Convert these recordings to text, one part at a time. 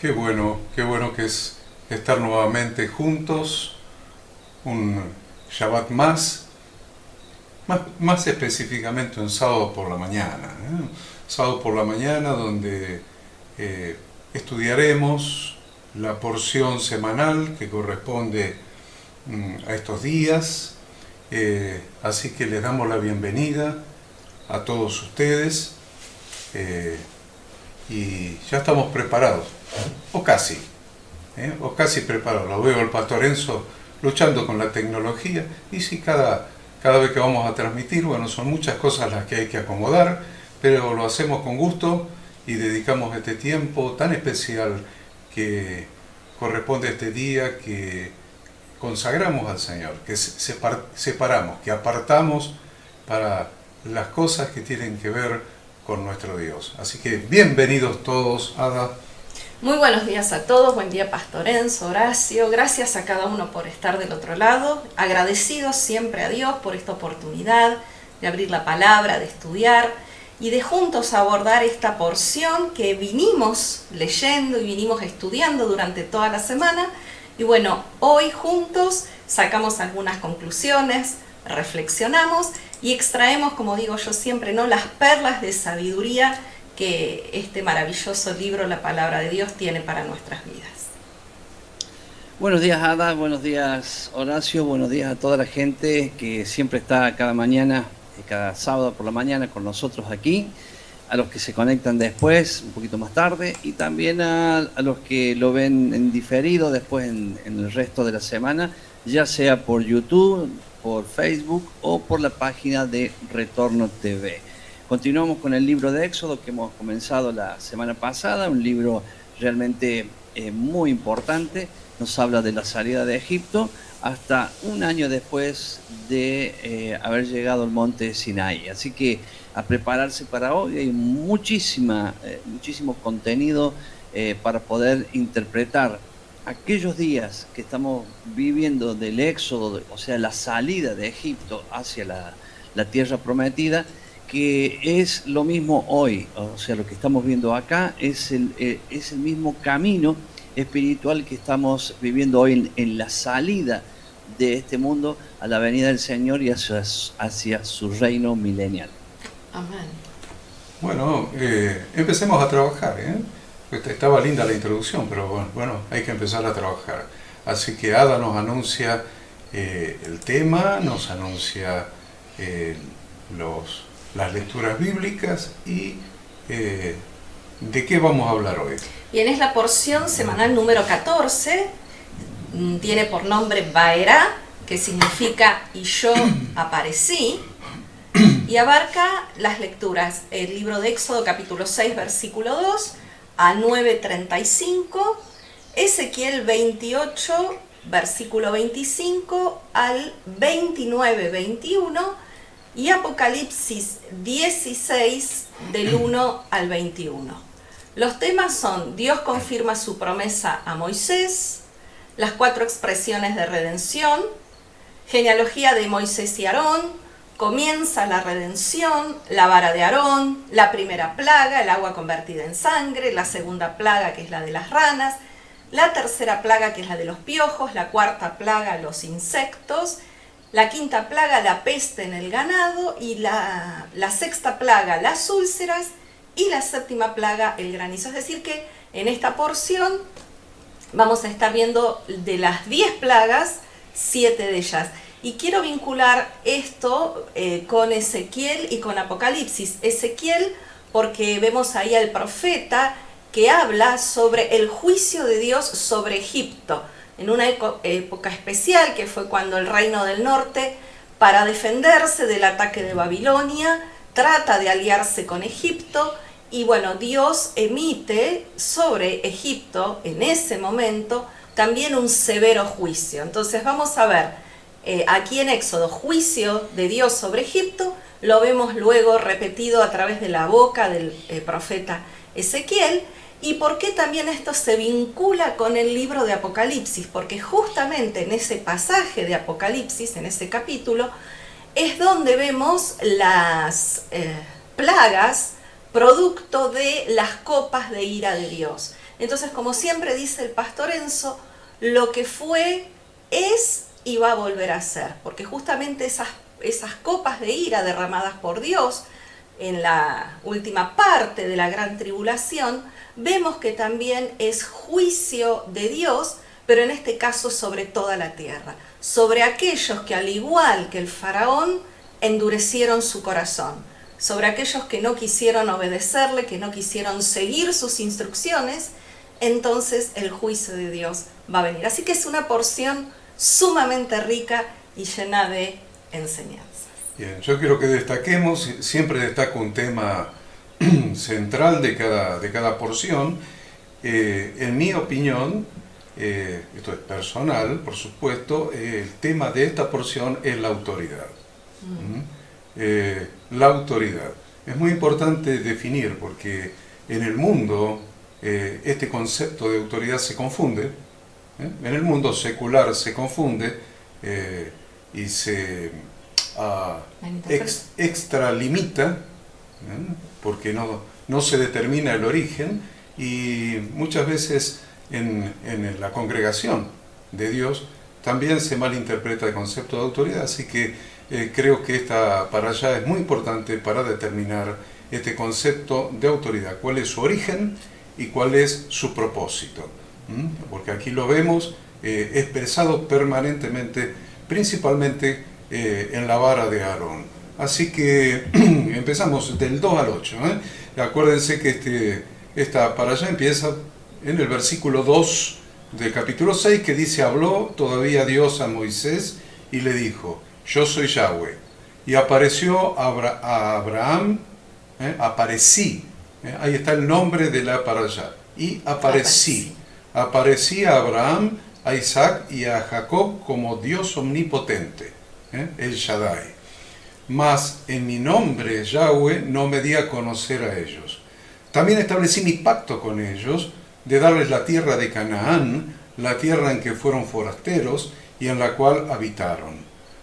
qué bueno que es estar nuevamente juntos, un Shabbat más específicamente un sábado por la mañana. Sábado por la mañana donde estudiaremos la porción semanal que corresponde a estos días. Así que les damos la bienvenida a todos ustedes y ya estamos preparados, o casi preparados. Lo veo al pastor Enzo luchando con la tecnología y sí, cada vez que vamos a transmitir, bueno, son muchas cosas las que hay que acomodar, pero lo hacemos con gusto y dedicamos este tiempo tan especial que corresponde a este día que consagramos al Señor, que separamos, que apartamos para las cosas que tienen que ver con nuestro Dios. Así que bienvenidos todos, Ada. Muy buenos días a todos, buen día Pastor Enzo, Horacio, gracias a cada uno por estar del otro lado, agradecidos siempre a Dios por esta oportunidad de abrir la palabra, de estudiar y de juntos abordar esta porción que vinimos leyendo y vinimos estudiando durante toda la semana. Y bueno, hoy juntos sacamos algunas conclusiones, reflexionamos y extraemos, como digo yo siempre, ¿no?, las perlas de sabiduría que este maravilloso libro, la Palabra de Dios, tiene para nuestras vidas. Buenos días, Ada, buenos días, Horacio, buenos días a toda la gente que siempre está cada mañana, cada sábado por la mañana con nosotros aquí, a los que se conectan después, un poquito más tarde, y también a los que lo ven en diferido después en el resto de la semana, ya sea por YouTube, por Facebook o por la página de Retorno TV. Continuamos con el libro de Éxodo que hemos comenzado la semana pasada, un libro realmente muy importante. Nos habla de la salida de Egipto hasta un año después de haber llegado al monte Sinaí. Así que a prepararse para hoy, hay muchísimo contenido para poder interpretar aquellos días que estamos viviendo del Éxodo, o sea, la salida de Egipto hacia la tierra prometida, que es lo mismo hoy. O sea, lo que estamos viendo acá es el mismo camino espiritual que estamos viviendo hoy en la salida de este mundo a la venida del Señor y hacia su reino milenial. Amén. Bueno, empecemos a trabajar. Estaba linda la introducción, pero bueno, hay que empezar a trabajar. Así que Ada nos anuncia el tema, nos anuncia las lecturas bíblicas y ¿de qué vamos a hablar hoy? Bien, es la porción semanal número 14, tiene por nombre Vaerá, que significa y yo aparecí, y abarca las lecturas, el libro de Éxodo capítulo 6 versículo 2 a 9:35, Ezequiel 28 versículo 25 al 29:21 y Apocalipsis 16 del 1 al 21. Los temas son: Dios confirma su promesa a Moisés, las 4 expresiones de redención, genealogía de Moisés y Aarón, comienza la redención, la vara de Aarón, la primera plaga, el agua convertida en sangre, la segunda plaga, que es la de las ranas, la tercera plaga, que es la de los piojos, la cuarta plaga, los insectos, la quinta plaga, la peste en el ganado, y la sexta plaga, las úlceras, y la séptima plaga, el granizo. Es decir que en esta porción vamos a estar viendo de las 10 plagas, 7 de ellas. Y quiero vincular esto con Ezequiel y con Apocalipsis. Ezequiel, porque vemos ahí al profeta que habla sobre el juicio de Dios sobre Egipto, en una época especial que fue cuando el reino del norte, para defenderse del ataque de Babilonia, trata de aliarse con Egipto. Y bueno, Dios emite sobre Egipto en ese momento también un severo juicio. Entonces vamos a ver aquí en Éxodo, juicio de Dios sobre Egipto, lo vemos luego repetido a través de la boca del profeta Ezequiel. ¿Y por qué también esto se vincula con el libro de Apocalipsis? Porque justamente en ese pasaje de Apocalipsis, en ese capítulo, es donde vemos las plagas producto de las copas de ira de Dios. Entonces, como siempre dice el pastor Enzo, lo que fue, es y va a volver a ser, porque justamente esas copas de ira derramadas por Dios en la última parte de la gran tribulación, vemos que también es juicio de Dios, pero en este caso sobre toda la tierra, sobre aquellos que al igual que el faraón endurecieron su corazón, sobre aquellos que no quisieron obedecerle, que no quisieron seguir sus instrucciones, entonces el juicio de Dios va a venir. Así que es una porción sumamente rica y llena de enseñanzas. Bien, yo quiero que destaquemos, siempre destaco un tema central de cada porción. En mi opinión, esto es personal, por supuesto, el tema de esta porción es la autoridad. La autoridad. Es muy importante definir porque en el mundo este concepto de autoridad se confunde. En el mundo secular se confunde y se extralimita, porque no se determina el origen, y muchas veces en la congregación de Dios también se malinterpreta el concepto de autoridad, así que creo que esta para allá es muy importante para determinar este concepto de autoridad, cuál es su origen y cuál es su propósito, porque aquí lo vemos expresado permanentemente, principalmente en la vara de Aarón. Así que empezamos del 2 al 8. Acuérdense que esta para allá empieza en el versículo 2 del capítulo 6, que dice: habló todavía Dios a Moisés y le dijo: yo soy Yahweh. Y apareció a Abraham, aparecí, ahí está el nombre de la para allá, y aparecí a Abraham, a Isaac y a Jacob como Dios omnipotente, el Shaddai. Mas en mi nombre, Yahweh, no me di a conocer a ellos. También establecí mi pacto con ellos, de darles la tierra de Canaán, la tierra en que fueron forasteros y en la cual habitaron.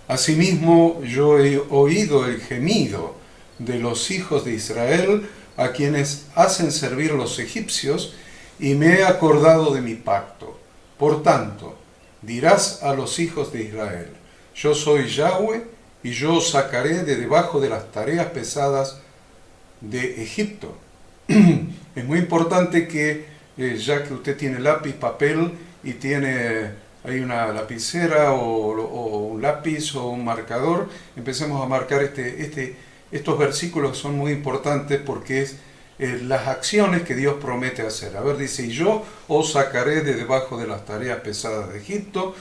Asimismo, yo he oído el gemido de los hijos de Israel, a quienes hacen servir los egipcios, y me he acordado de mi pacto. Por tanto, dirás a los hijos de Israel: yo soy Yahweh, y yo os sacaré de debajo de las tareas pesadas de Egipto. Es muy importante que, ya que usted tiene lápiz, papel y tiene ahí una lapicera o un lápiz o un marcador, empecemos a marcar estos versículos. Son muy importantes porque es las acciones que Dios promete hacer. A ver, dice: y yo os sacaré de debajo de las tareas pesadas de Egipto,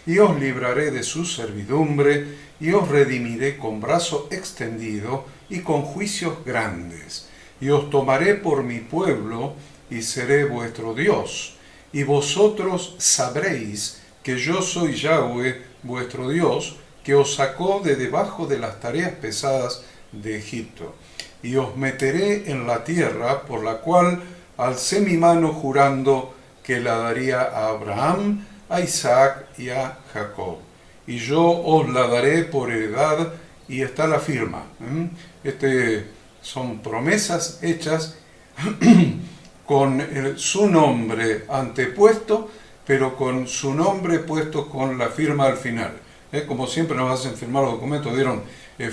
y os libraré de su servidumbre, y os redimiré con brazo extendido y con juicios grandes. Y os tomaré por mi pueblo, y seré vuestro Dios. Y vosotros sabréis que yo soy Yahweh, vuestro Dios, que os sacó de debajo de las tareas pesadas de Egipto. Y os meteré en la tierra por la cual alcé mi mano jurando que la daría a Abraham, a Isaac y a Jacob. Y yo os la daré por heredad, y está la firma. Son promesas hechas con su nombre antepuesto, pero con su nombre puesto con la firma al final. Como siempre nos hacen firmar los documentos, ¿vieron?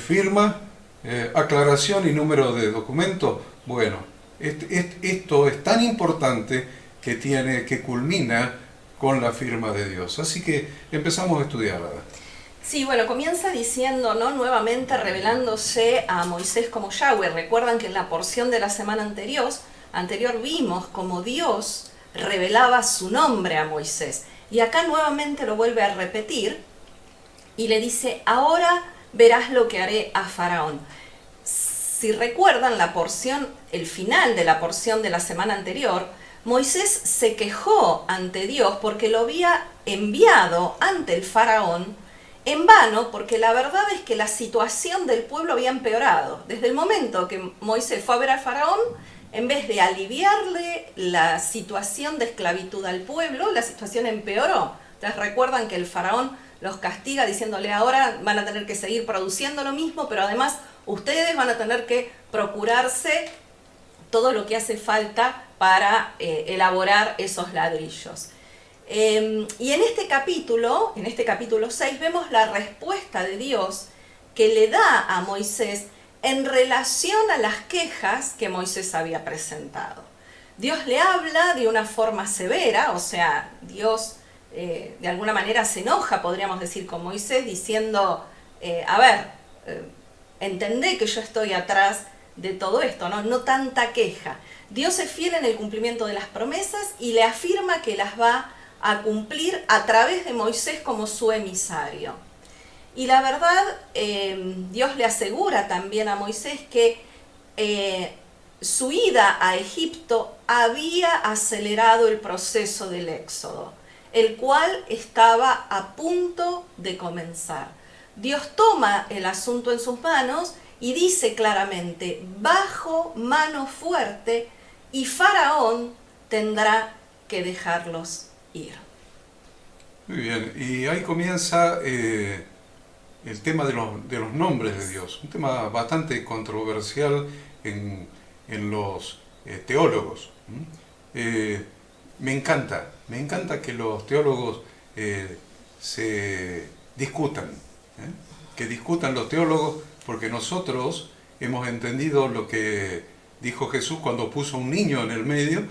Firma, aclaración y número de documento. Bueno, esto es tan importante que culmina con la firma de Dios. Así que empezamos a estudiar. Sí, bueno, comienza diciendo, ¿no?, nuevamente revelándose a Moisés como Yahweh. Recuerdan que en la porción de la semana anterior vimos como Dios revelaba su nombre a Moisés. Y acá nuevamente lo vuelve a repetir y le dice: ahora verás lo que haré a Faraón. Si recuerdan la porción, el final de la porción de la semana anterior, Moisés se quejó ante Dios porque lo había enviado ante el Faraón en vano, porque la verdad es que la situación del pueblo había empeorado. Desde el momento que Moisés fue a ver al Faraón, en vez de aliviarle la situación de esclavitud al pueblo, la situación empeoró. Entonces recuerdan que el Faraón los castiga diciéndole: ahora van a tener que seguir produciendo lo mismo, pero además ustedes van a tener que procurarse todo lo que hace falta para elaborar esos ladrillos. Y en este capítulo 6, vemos la respuesta de Dios que le da a Moisés en relación a las quejas que Moisés había presentado. Dios le habla de una forma severa, o sea, Dios de alguna manera se enoja, podríamos decir, con Moisés, diciendo, entendé que yo estoy atrás de todo esto, no tanta queja. Dios es fiel en el cumplimiento de las promesas y le afirma que las va a cumplir a través de Moisés como su emisario. Y la verdad, Dios le asegura también a Moisés que su ida a Egipto había acelerado el proceso del éxodo, el cual estaba a punto de comenzar. Dios toma el asunto en sus manos y dice claramente, bajo mano fuerte, y Faraón tendrá que dejarlos ir. Muy bien, y ahí comienza el tema de los nombres de Dios, un tema bastante controversial en los teólogos. Me encanta que los teólogos se discutan, que discutan los teólogos, porque nosotros hemos entendido lo que dijo Jesús cuando puso un niño en el medio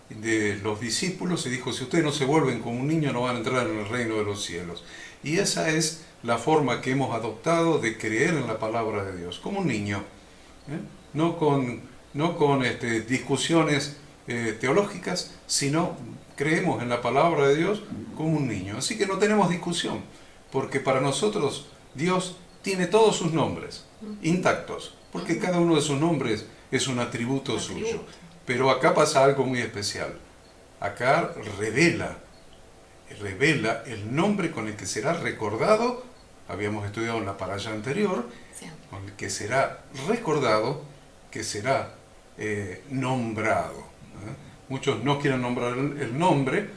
de los discípulos y dijo, si ustedes no se vuelven como un niño no van a entrar en el reino de los cielos. Y esa es la forma que hemos adoptado de creer en la palabra de Dios, como un niño, no con discusiones teológicas, sino creemos en la palabra de Dios como un niño. Así que no tenemos discusión, porque para nosotros Dios tiene todos sus nombres intactos, porque cada uno de sus nombres es un atributo suyo. Pero acá pasa algo muy especial. Acá revela el nombre con el que será recordado, habíamos estudiado en la parasha anterior, sí, con el que será recordado, que será nombrado. Muchos no quieren nombrar el nombre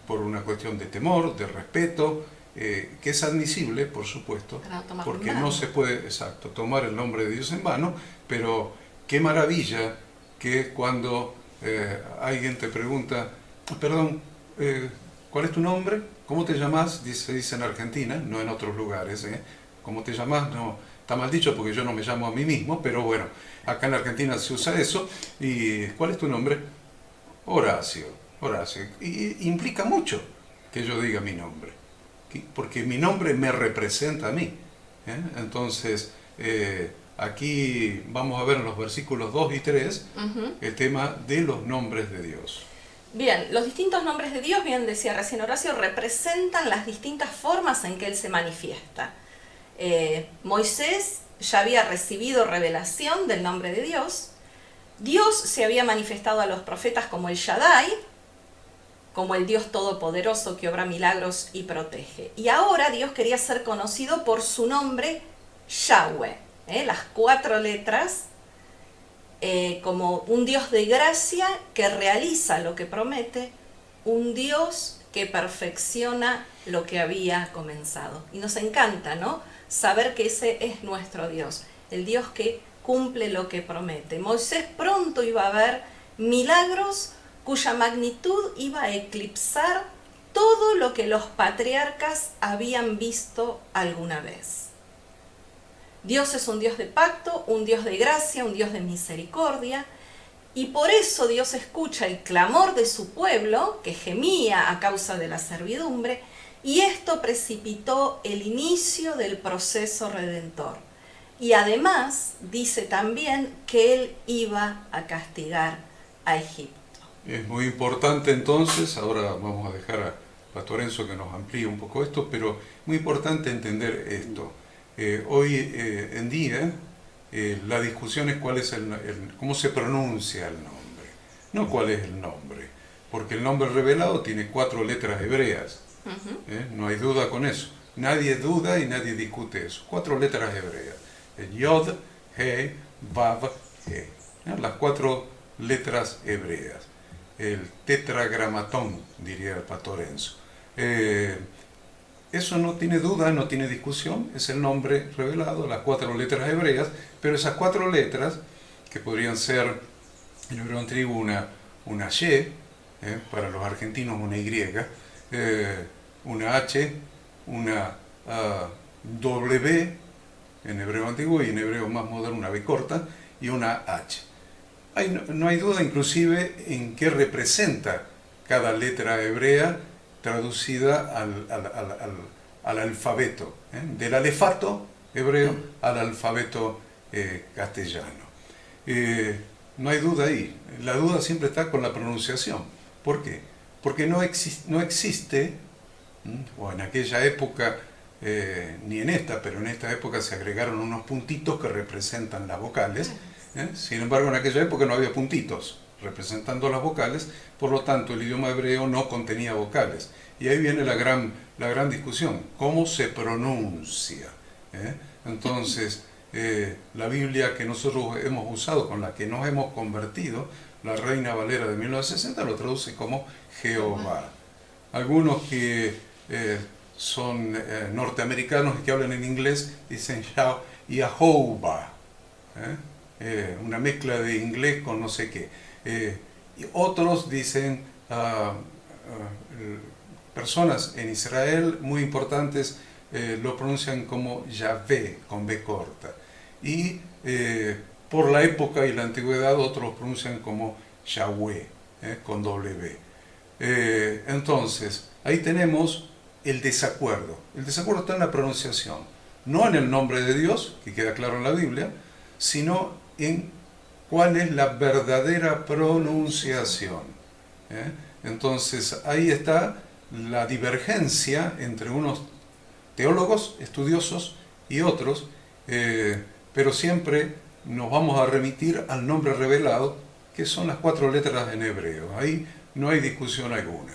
por una cuestión de temor, de respeto, que es admisible, por supuesto, porque no se puede, tomar el nombre de Dios en vano, pero qué maravilla que cuando alguien te pregunta, perdón, ¿cuál es tu nombre? ¿Cómo te llamas? Se dice en Argentina, no en otros lugares. ¿Cómo te llamas? No, está mal dicho porque yo no me llamo a mí mismo, pero bueno, acá en Argentina se usa eso. ¿Y cuál es tu nombre? Horacio. Y implica mucho que yo diga mi nombre, porque mi nombre me representa a mí. Entonces, aquí vamos a ver en los versículos 2 y 3 el tema de los nombres de Dios. Bien, los distintos nombres de Dios, bien decía recién Horacio, representan las distintas formas en que Él se manifiesta. Moisés ya había recibido revelación del nombre de Dios. Dios se había manifestado a los profetas como el Shaddai, como el Dios todopoderoso que obra milagros y protege. Y ahora Dios quería ser conocido por su nombre Yahweh, las 4 letras, como un Dios de gracia que realiza lo que promete, un Dios que perfecciona lo que había comenzado. Y nos encanta, ¿no?, saber que ese es nuestro Dios, el Dios que cumple lo que promete. Moisés pronto iba a ver milagros cuya magnitud iba a eclipsar todo lo que los patriarcas habían visto alguna vez. Dios es un Dios de pacto, un Dios de gracia, un Dios de misericordia, y por eso Dios escucha el clamor de su pueblo, que gemía a causa de la servidumbre, y esto precipitó el inicio del proceso redentor. Y además dice también que Él iba a castigar a Egipto. Es muy importante entonces, ahora vamos a dejar a Pastor Enzo que nos amplíe un poco esto, pero muy importante entender esto. Hoy en día la discusión es cómo se pronuncia el nombre, no cuál es el nombre, porque el nombre revelado tiene 4 letras hebreas, no hay duda con eso, nadie duda y nadie discute eso, 4 letras hebreas, Yod, He, Vav, He, las 4 letras hebreas, el tetragramatón, diría el Pastor Enzo. Eso no tiene duda, no tiene discusión, es el nombre revelado, las 4 letras hebreas, pero esas 4 letras, que podrían ser En hebreo antiguo una Y, para los argentinos una Y, una H, una W en hebreo antiguo y en hebreo más moderno una B corta y una H. No hay duda inclusive en qué representa cada letra hebrea traducida al alfabeto, del alefato hebreo al alfabeto castellano. No hay duda ahí, la duda siempre está con la pronunciación. ¿Por qué? Porque no existe, o en aquella época, ni en esta, pero en esta época se agregaron unos puntitos que representan las vocales. Sin embargo, en aquella época no había puntitos representando las vocales, por lo tanto el idioma hebreo no contenía vocales. Y ahí viene la gran discusión, ¿cómo se pronuncia? Entonces, la Biblia que nosotros hemos usado, con la que nos hemos convertido, la Reina Valera de 1960, lo traduce como Jehová. Algunos que son norteamericanos y que hablan en inglés dicen Yahovah, una mezcla de inglés con no sé qué. Y otros dicen, personas en Israel muy importantes lo pronuncian como Yahvé, con B corta. Y por la época y la antigüedad otros lo pronuncian como Yahweh, con W. Entonces, ahí tenemos el desacuerdo. El desacuerdo está en la pronunciación, no en el nombre de Dios, que queda claro en la Biblia, sino en cuál es la verdadera pronunciación. Entonces, ahí está la divergencia entre unos teólogos, estudiosos y otros, pero siempre nos vamos a remitir al nombre revelado, que son las 4 letras en hebreo. Ahí no hay discusión alguna.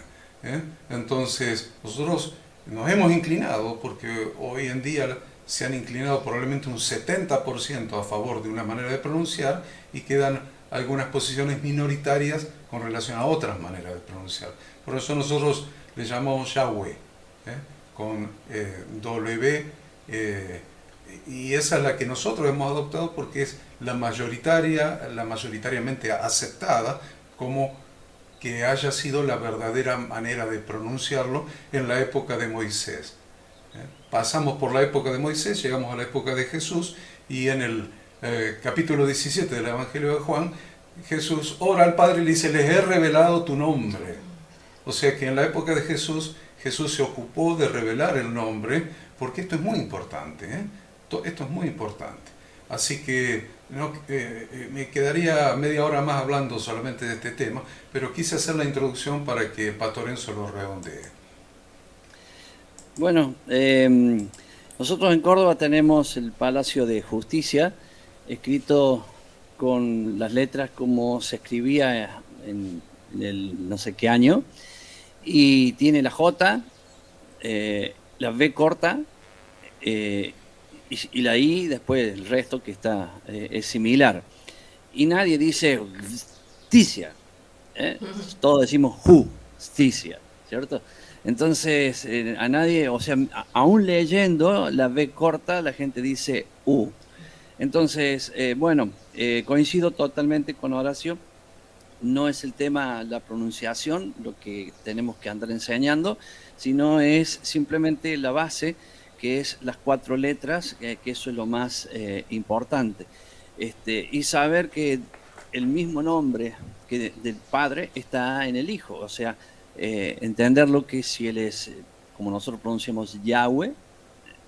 Entonces, nosotros nos hemos inclinado, porque hoy en día se han inclinado probablemente un 70% a favor de una manera de pronunciar y quedan algunas posiciones minoritarias con relación a otras maneras de pronunciar. Por eso nosotros le llamamos Yahweh, con W, y esa es la que nosotros hemos adoptado porque es la mayoritariamente aceptada como que haya sido la verdadera manera de pronunciarlo en la época de Moisés. Pasamos por la época de Moisés, llegamos a la época de Jesús, y en el capítulo 17 del Evangelio de Juan, Jesús ora al Padre y le dice, les he revelado tu nombre. O sea que en la época de Jesús, Jesús se ocupó de revelar el nombre, porque esto es muy importante, esto es muy importante. Así que me quedaría media hora más hablando solamente de este tema, pero quise hacer la introducción para que Pastor Enzo lo redondee. Bueno, nosotros en Córdoba tenemos el Palacio de Justicia, escrito con las letras como se escribía en el no sé qué año, y tiene la J, la B corta, y la I, después el resto que está es similar. Y nadie dice justicia, todos decimos justicia, ¿cierto? Entonces, a nadie, o sea, aún leyendo la B corta, la gente dice U. Entonces, bueno, coincido totalmente con Horacio. No es el tema la pronunciación, lo que tenemos que andar enseñando, sino es simplemente la base, que es las 4 letras, que eso es lo más importante. Y saber que el mismo nombre que del Padre está en el Hijo, o sea, entenderlo que si Él es, como nosotros pronunciamos Yahweh,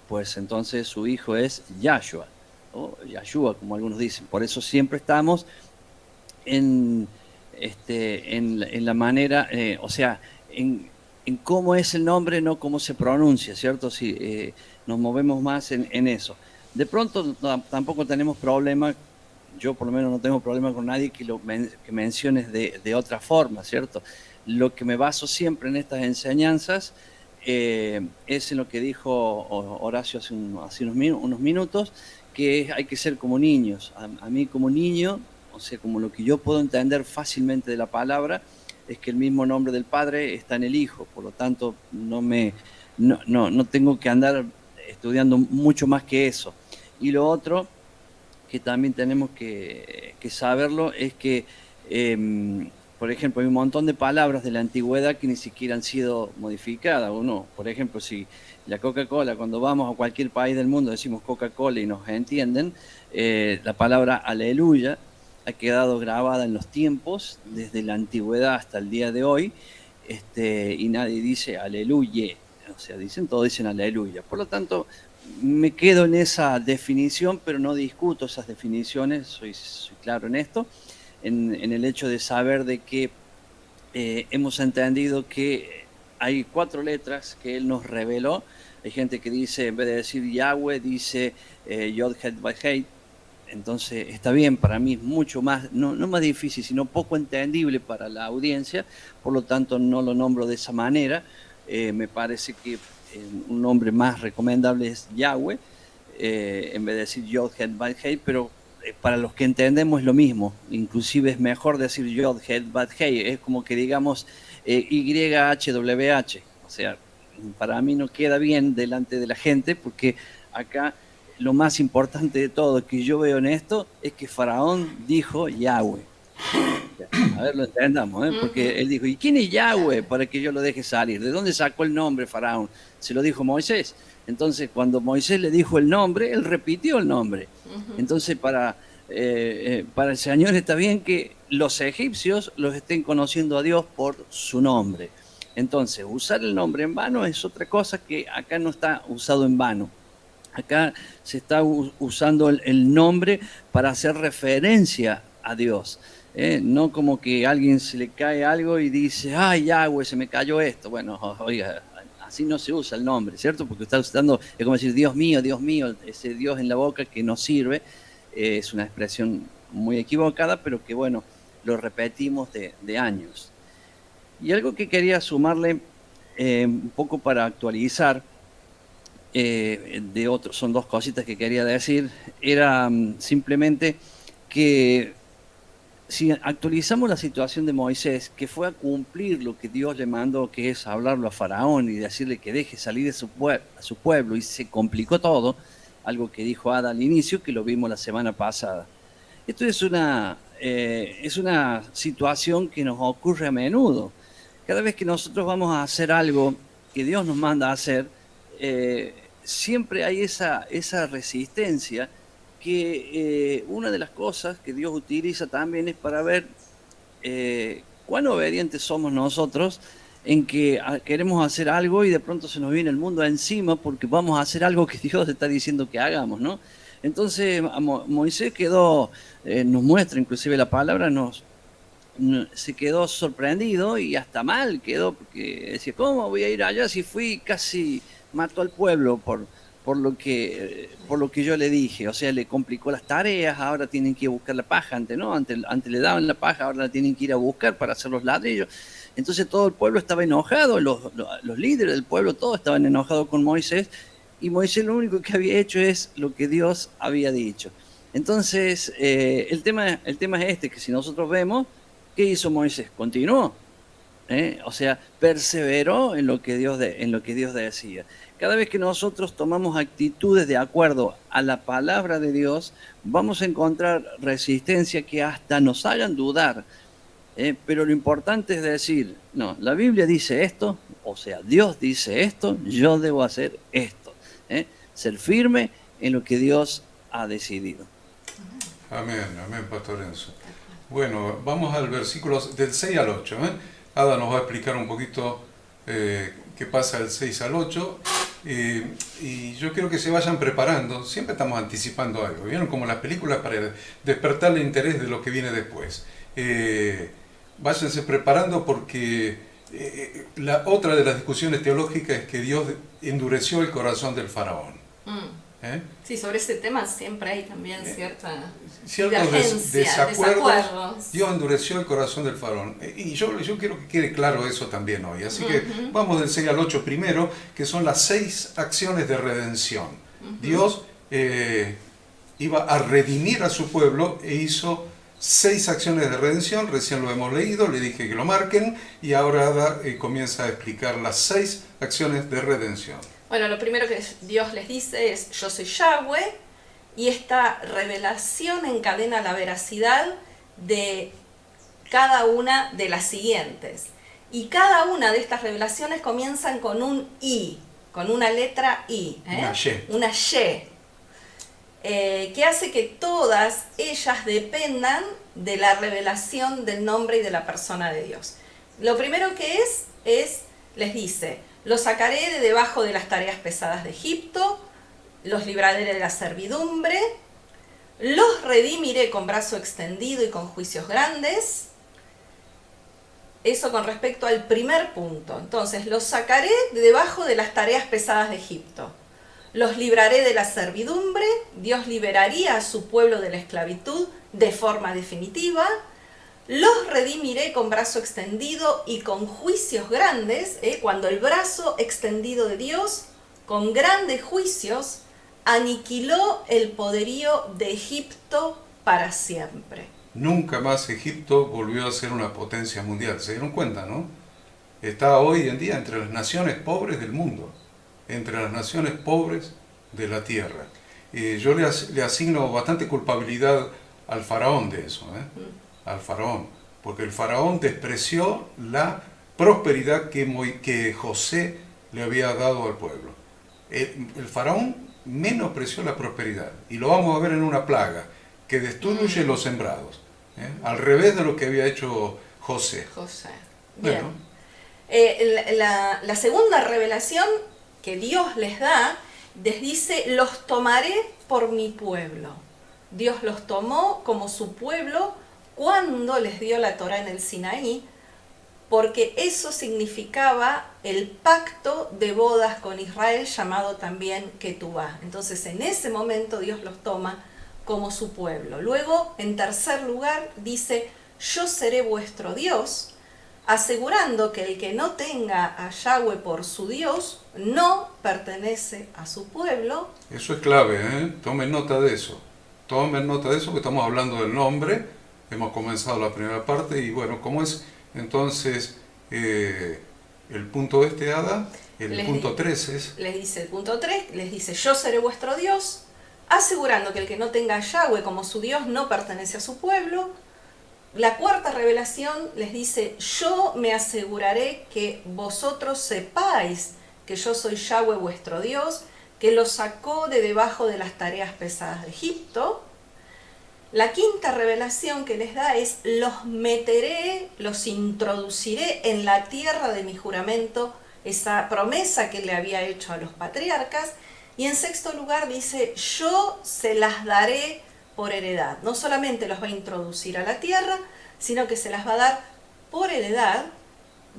pues entonces su Hijo es Yahshua, o Yahshua, como algunos dicen. Por eso siempre estamos en la manera, o sea, en cómo es el nombre, no cómo se pronuncia, ¿cierto? Sí, nos movemos más en eso. De pronto tampoco tenemos problema, yo por lo menos no tengo problema con nadie que menciones de otra forma, ¿cierto? Lo que me baso siempre en estas enseñanzas es en lo que dijo Horacio hace unos minutos, que hay que ser como niños. A mí como niño, o sea, como lo que yo puedo entender fácilmente de la palabra, es que el mismo nombre del Padre está en el Hijo, por lo tanto no tengo que andar estudiando mucho más que eso. Y lo otro que también tenemos que saberlo es que Por ejemplo, hay un montón de palabras de la antigüedad que ni siquiera han sido modificadas. Uno, por ejemplo, si la Coca-Cola, cuando vamos a cualquier país del mundo decimos Coca-Cola y nos entienden, la palabra aleluya ha quedado grabada en los tiempos, desde la antigüedad hasta el día de hoy, y nadie dice aleluya, o sea, todos dicen aleluya. Por lo tanto, me quedo en esa definición, pero no discuto esas definiciones, soy claro en esto, en el hecho de saber de que hemos entendido que hay 4 letras que Él nos reveló. Hay gente que dice, en vez de decir Yahweh, dice Yod Het Vav Hei. Entonces está bien, para mí es mucho más, no más difícil, sino poco entendible para la audiencia, por lo tanto no lo nombro de esa manera. Me parece que un nombre más recomendable es Yahweh, en vez de decir Yod Het Vav Hei, pero para los que entendemos es lo mismo, inclusive es mejor decir Yod Het Vav Hei, es como que digamos YHWH, o sea, para mí no queda bien delante de la gente, porque acá lo más importante de todo que yo veo en esto es que Faraón dijo Yahweh. A ver, lo entendamos, porque él dijo, ¿y quién es Yahweh para que yo lo deje salir? ¿De dónde sacó el nombre Faraón? Se lo dijo Moisés. Entonces, cuando Moisés le dijo el nombre, él repitió el nombre. Entonces, para el Señor está bien que los egipcios los estén conociendo a Dios por su nombre. Entonces, usar el nombre en vano es otra cosa que acá no está usado en vano. Acá se está usando el nombre para hacer referencia a Dios. No como que a alguien se le cae algo y dice, ay, Yahweh, se me cayó esto. Bueno, oiga, así no se usa el nombre, ¿cierto? Porque está usando, es como decir, Dios mío, ese Dios en la boca que no sirve. Es una expresión muy equivocada, pero que, bueno, lo repetimos de años. Y algo que quería sumarle un poco para actualizar, son 2 cositas que quería decir, era simplemente que si actualizamos la situación de Moisés, que fue a cumplir lo que Dios le mandó, que es hablarlo a Faraón y decirle que deje salir a su pueblo, y se complicó todo, algo que dijo Ada al inicio, que lo vimos la semana pasada. Esto es una situación que nos ocurre a menudo. Cada vez que nosotros vamos a hacer algo que Dios nos manda a hacer, siempre hay esa resistencia, que una de las cosas que Dios utiliza también es para ver cuán obedientes somos nosotros, en que queremos hacer algo y de pronto se nos viene el mundo encima porque vamos a hacer algo que Dios está diciendo que hagamos, ¿no? Entonces Moisés quedó, nos muestra inclusive la palabra, se quedó sorprendido y hasta mal quedó, porque decía, ¿cómo voy a ir allá si fui casi mató al pueblo por lo que yo le dije? O sea, le complicó las tareas, ahora tienen que ir a buscar la paja, antes le daban la paja, ahora la tienen que ir a buscar para hacer los ladrillos. Entonces todo el pueblo estaba enojado, los líderes del pueblo, todos estaban enojados con Moisés, y Moisés lo único que había hecho es lo que Dios había dicho. Entonces, el tema es que si nosotros vemos, ¿qué hizo Moisés? Continuó. O sea, perseveró en lo que Dios decía. Cada vez que nosotros tomamos actitudes de acuerdo a la palabra de Dios, vamos a encontrar resistencia que hasta nos hagan dudar. Pero lo importante es decir, no, la Biblia dice esto, o sea, Dios dice esto, yo debo hacer esto. Ser firme en lo que Dios ha decidido. Amén, amén, Pastor Enzo. Bueno, vamos al versículo del 6 al 8. Ada nos va a explicar un poquito qué pasa del 6 al 8. Y yo quiero que se vayan preparando. Siempre estamos anticipando algo. ¿Vieron? Como las películas, para despertar el interés de lo que viene después. Váyanse preparando, porque la otra de las discusiones teológicas es que Dios endureció el corazón del faraón. Sí, sobre ese tema siempre hay también ciertos desacuerdos. Dios endureció el corazón del faraón. Y yo quiero que quede claro eso también hoy. Así que vamos del 6 al 8 primero, que son las 6 acciones de redención. Dios iba a redimir a su pueblo e hizo 6 acciones de redención. Recién lo hemos leído, le dije que lo marquen, y ahora Ada comienza a explicar las 6 acciones de redención. Bueno, lo primero que Dios les dice es, yo soy Yahweh, y esta revelación encadena la veracidad de cada una de las siguientes. Y cada una de estas revelaciones comienzan con un I, con una letra I. Una Y. Que hace que todas ellas dependan de la revelación del nombre y de la persona de Dios. Lo primero que les dice, los sacaré de debajo de las tareas pesadas de Egipto, los libraré de la servidumbre, los redimiré con brazo extendido y con juicios grandes. Eso con respecto al primer punto. Entonces, los sacaré de debajo de las tareas pesadas de Egipto. Los libraré de la servidumbre. Dios liberaría a su pueblo de la esclavitud de forma definitiva. Los redimiré con brazo extendido y con juicios grandes. Cuando el brazo extendido de Dios, con grandes juicios, aniquiló el poderío de Egipto para siempre. Nunca más Egipto volvió a ser una potencia mundial. ¿Se dieron cuenta, no? Está hoy en día entre las naciones pobres del mundo, entre las naciones pobres de la tierra. Yo le asigno bastante culpabilidad al faraón de eso, al faraón, porque el faraón despreció la prosperidad que José le había dado al pueblo. El faraón menospreció la prosperidad, y lo vamos a ver en una plaga que destruye los sembrados. Al revés de lo que había hecho José. Bien. Bueno. La segunda revelación que Dios les da, les dice, los tomaré por mi pueblo. Dios los tomó como su pueblo cuando les dio la Torá en el Sinaí, porque eso significaba el pacto de bodas con Israel, llamado también Ketubá. Entonces, en ese momento Dios los toma como su pueblo. Luego, en tercer lugar, dice, yo seré vuestro Dios, asegurando que el que no tenga a Yahweh por su Dios, no pertenece a su pueblo. Eso es clave, Tomen nota de eso. Tomen nota de eso, que estamos hablando del nombre. Hemos comenzado la primera parte, y bueno, ¿cómo es entonces el punto Ada? El punto 3 es... Les dice el punto 3, les dice, yo seré vuestro Dios, asegurando que el que no tenga a Yahweh como su Dios no pertenece a su pueblo. La cuarta revelación les dice, yo me aseguraré que vosotros sepáis que yo soy Yahweh vuestro Dios, que los sacó de debajo de las tareas pesadas de Egipto. La quinta revelación que les da es, los meteré, los introduciré en la tierra de mi juramento, esa promesa que le había hecho a los patriarcas. Y en sexto lugar dice, yo se las daré por heredad. No solamente los va a introducir a la tierra, sino que se las va a dar por heredad.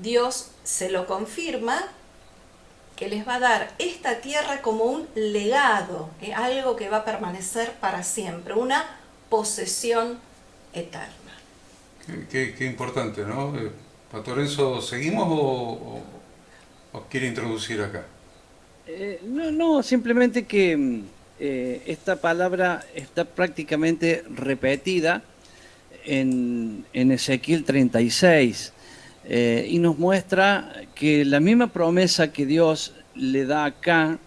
Dios se lo confirma, que les va a dar esta tierra como un legado, algo que va a permanecer para siempre, una posesión eterna. Qué importante, ¿no? Pastor Enzo, ¿seguimos o quiere introducir acá? No, simplemente que esta palabra está prácticamente repetida en Ezequiel 36 y nos muestra que la misma promesa que Dios le da acá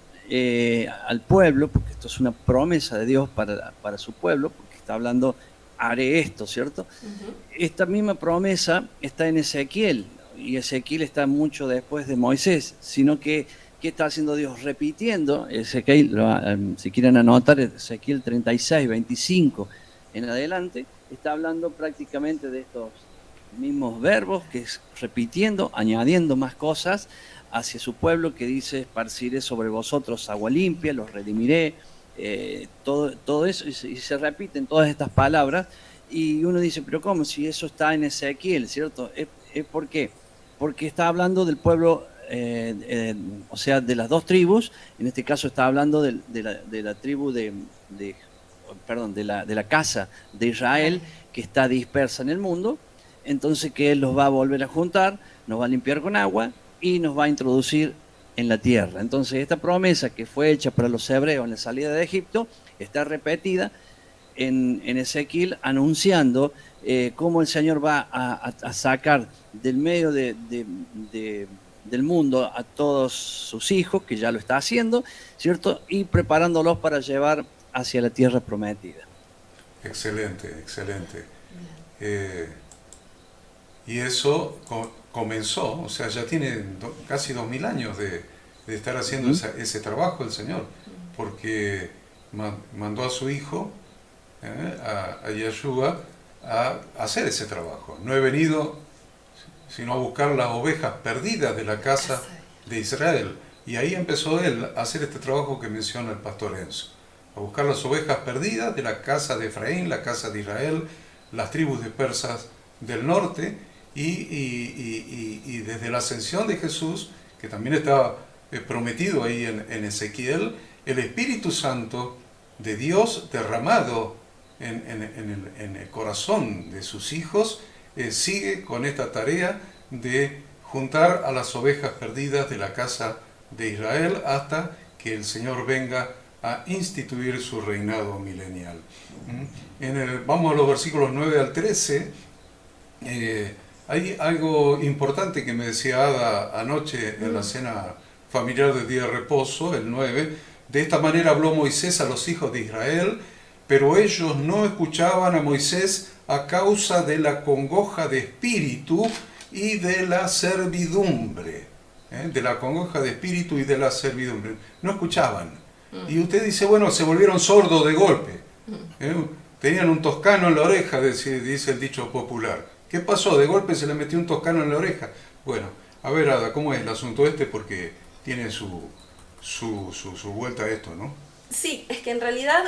al pueblo, porque esto es una promesa de Dios para su pueblo, porque está hablando, haré esto, ¿cierto? Esta misma promesa está en Ezequiel, y Ezequiel está mucho después de Moisés, sino que ¿qué está haciendo Dios? Repitiendo, Ezequiel, si quieren anotar, Ezequiel 36, 25 en adelante, está hablando prácticamente de estos mismos verbos, que es repitiendo, añadiendo más cosas hacia su pueblo, que dice, esparciré sobre vosotros agua limpia, los redimiré, todo eso, y se repiten todas estas palabras, y uno dice, pero ¿cómo? Si eso está en Ezequiel, ¿cierto? ¿Por qué? Porque está hablando del pueblo, o sea, de las dos tribus. En este caso está hablando de la tribu de la casa de Israel, que está dispersa en el mundo. Entonces, que Él los va a volver a juntar, nos va a limpiar con agua y nos va a introducir en la tierra. Entonces, esta promesa que fue hecha para los hebreos en la salida de Egipto está repetida en Ezequiel, anunciando cómo el Señor va a sacar del medio del mundo a todos sus hijos, que ya lo está haciendo, ¿cierto? Y preparándolos para llevar hacia la tierra prometida. Excelente, excelente. Y eso comenzó, o sea, ya tiene casi 2000 años de estar haciendo ese trabajo el Señor, porque mandó a su hijo, a Yeshua, a hacer ese trabajo. No he venido sino a buscar las ovejas perdidas de la casa de Israel. Y ahí empezó él a hacer este trabajo que menciona el pastor Enzo, a buscar las ovejas perdidas de la casa de Efraín, la casa de Israel, las tribus dispersas del norte, y desde la ascensión de Jesús, que también estaba prometido ahí en Ezequiel, el Espíritu Santo de Dios derramado en el corazón de sus hijos, sigue con esta tarea de juntar a las ovejas perdidas de la casa de Israel hasta que el Señor venga a instituir su reinado milenial. Vamos a los versículos 9 al 13. Hay algo importante que me decía Ada anoche en la cena familiar del día de reposo, el 9. De esta manera habló Moisés a los hijos de Israel, pero ellos no escuchaban a Moisés a causa de la congoja de espíritu y de la servidumbre. De la congoja de espíritu y de la servidumbre. No escuchaban. Y usted dice, bueno, se volvieron sordos de golpe. Tenían un toscano en la oreja, dice el dicho popular. ¿Qué pasó? De golpe se le metió un toscano en la oreja. Bueno, a ver, Ada, ¿cómo es el asunto este? Porque tiene su vuelta a esto, ¿no? Sí, es que en realidad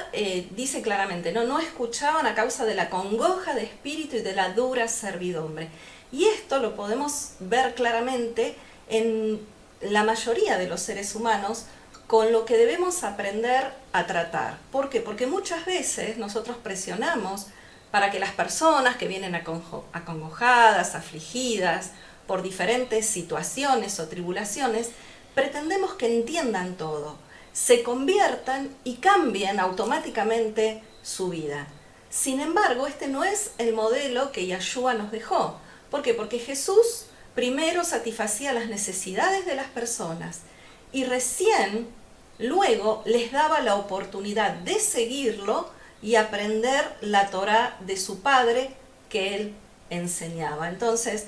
dice claramente, no escuchaban a causa de la congoja de espíritu y de la dura servidumbre. Y esto lo podemos ver claramente en la mayoría de los seres humanos, con lo que debemos aprender a tratar. ¿Por qué? Porque muchas veces nosotros presionamos para que las personas que vienen acongojadas, afligidas por diferentes situaciones o tribulaciones, pretendemos que entiendan todo, se conviertan y cambien automáticamente su vida. Sin embargo, este no es el modelo que Yeshua nos dejó. ¿Por qué? Porque Jesús primero satisfacía las necesidades de las personas y recién luego les daba la oportunidad de seguirlo y aprender la Torá de su padre que él enseñaba. Entonces,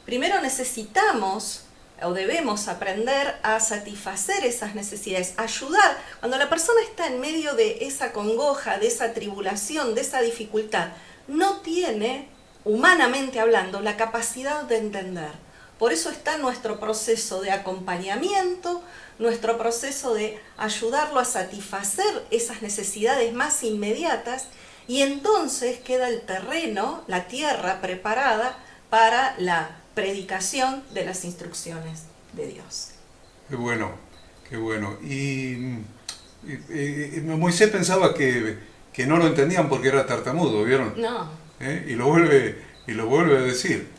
primero necesitamos o debemos aprender a satisfacer esas necesidades, ayudar. Cuando la persona está en medio de esa congoja, de esa tribulación, de esa dificultad, no tiene, humanamente hablando, la capacidad de entender. Por eso está nuestro proceso de acompañamiento, nuestro proceso de ayudarlo a satisfacer esas necesidades más inmediatas, y entonces queda el terreno, la tierra preparada para la predicación de las instrucciones de Dios. Qué bueno, qué bueno. Y Moisés pensaba que no lo entendían porque era tartamudo, ¿vieron? No. Y lo vuelve a decir.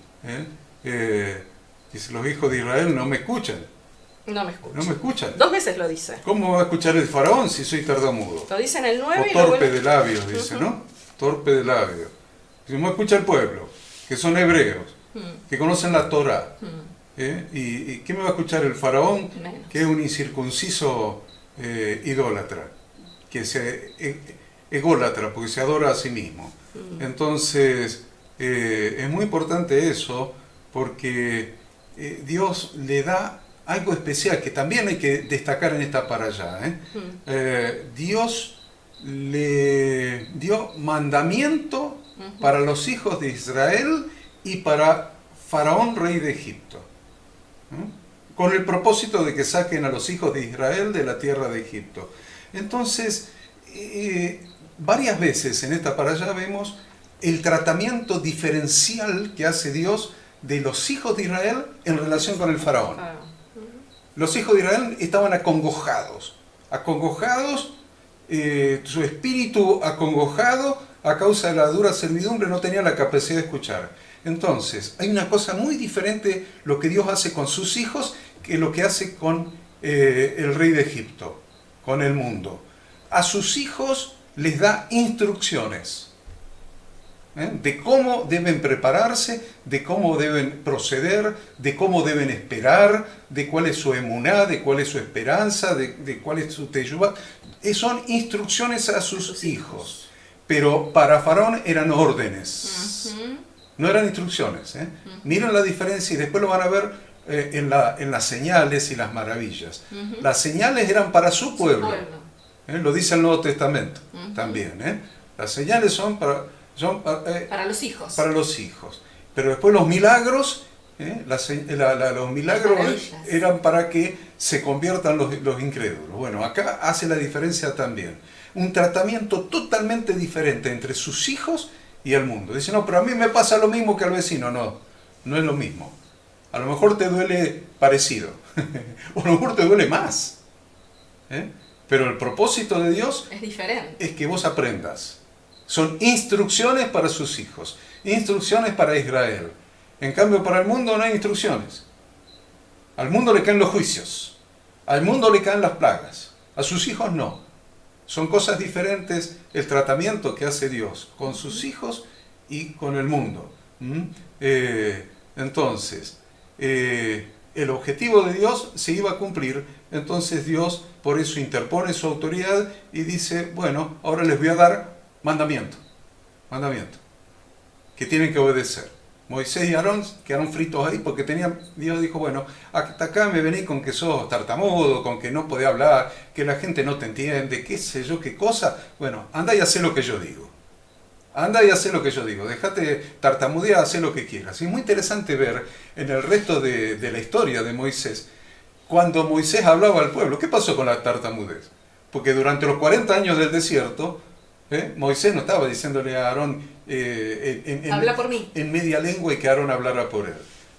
Dice, los hijos de Israel no me escuchan. No me escuchan. No me escuchan. 2 veces lo dice. ¿Cómo va a escuchar el faraón si soy tartamudo? Lo dice en el 9 o y torpe de labios, dice, ¿no? Torpe de labios. Si no escucha el pueblo, que son hebreos, que conocen la Torá. ¿Y qué me va a escuchar el faraón? Menos. Que es un incircunciso idólatra, que se ególatra, porque se adora a sí mismo. Entonces, es muy importante eso, porque Dios le da algo especial que también hay que destacar en esta para allá. Dios le dio mandamiento para los hijos de Israel y para Faraón, rey de Egipto, con el propósito de que saquen a los hijos de Israel de la tierra de Egipto. Entonces, varias veces en esta para allá vemos el tratamiento diferencial que hace Dios de los hijos de Israel en relación con el faraón. Los hijos de Israel estaban acongojados, su espíritu acongojado a causa de la dura servidumbre, no tenían la capacidad de escuchar. Entonces, hay una cosa muy diferente lo que Dios hace con sus hijos que lo que hace con el rey de Egipto, con el mundo. A sus hijos les da instrucciones de cómo deben prepararse, de cómo deben proceder, de cómo deben esperar, de cuál es su emuná, de cuál es su esperanza, de cuál es su teyubá. Son instrucciones a sus hijos. Pero para Faraón eran órdenes. No eran instrucciones. Miren la diferencia y después lo van a ver en las señales y las maravillas. Las señales eran para su pueblo. Lo dice el Nuevo Testamento también. Las señales son para los hijos. Para los hijos. Pero después los milagros, los milagros eran para que se conviertan los incrédulos. Bueno, acá hace la diferencia también. Un tratamiento totalmente diferente entre sus hijos y el mundo. Dice, no, pero a mí me pasa lo mismo que al vecino. No, no es lo mismo. A lo mejor te duele parecido. O a lo mejor te duele más. Pero el propósito de Dios es diferente. Es que vos aprendas. Son instrucciones para sus hijos. Instrucciones para Israel. En cambio, para el mundo no hay instrucciones. Al mundo le caen los juicios. Al mundo le caen las plagas. A sus hijos no. Son cosas diferentes el tratamiento que hace Dios con sus hijos y con el mundo. Entonces, el objetivo de Dios se iba a cumplir. Entonces Dios por eso interpone su autoridad y dice, bueno, ahora les voy a dar mandamiento, que tienen que obedecer. Moisés y Aarón quedaron fritos ahí porque Dios dijo, bueno, hasta acá me venís con que sos tartamudo, con que no podés hablar, que la gente no te entiende, qué sé yo, qué cosa. Bueno, anda y hacé lo que yo digo. Dejate tartamudear, hacé lo que quieras. Y es muy interesante ver en el resto de la historia de Moisés, cuando Moisés hablaba al pueblo, ¿qué pasó con la tartamudez? Porque durante los 40 años del desierto, Moisés no estaba diciéndole a Aarón habla por mí, en media lengua y que Aarón hablara por él.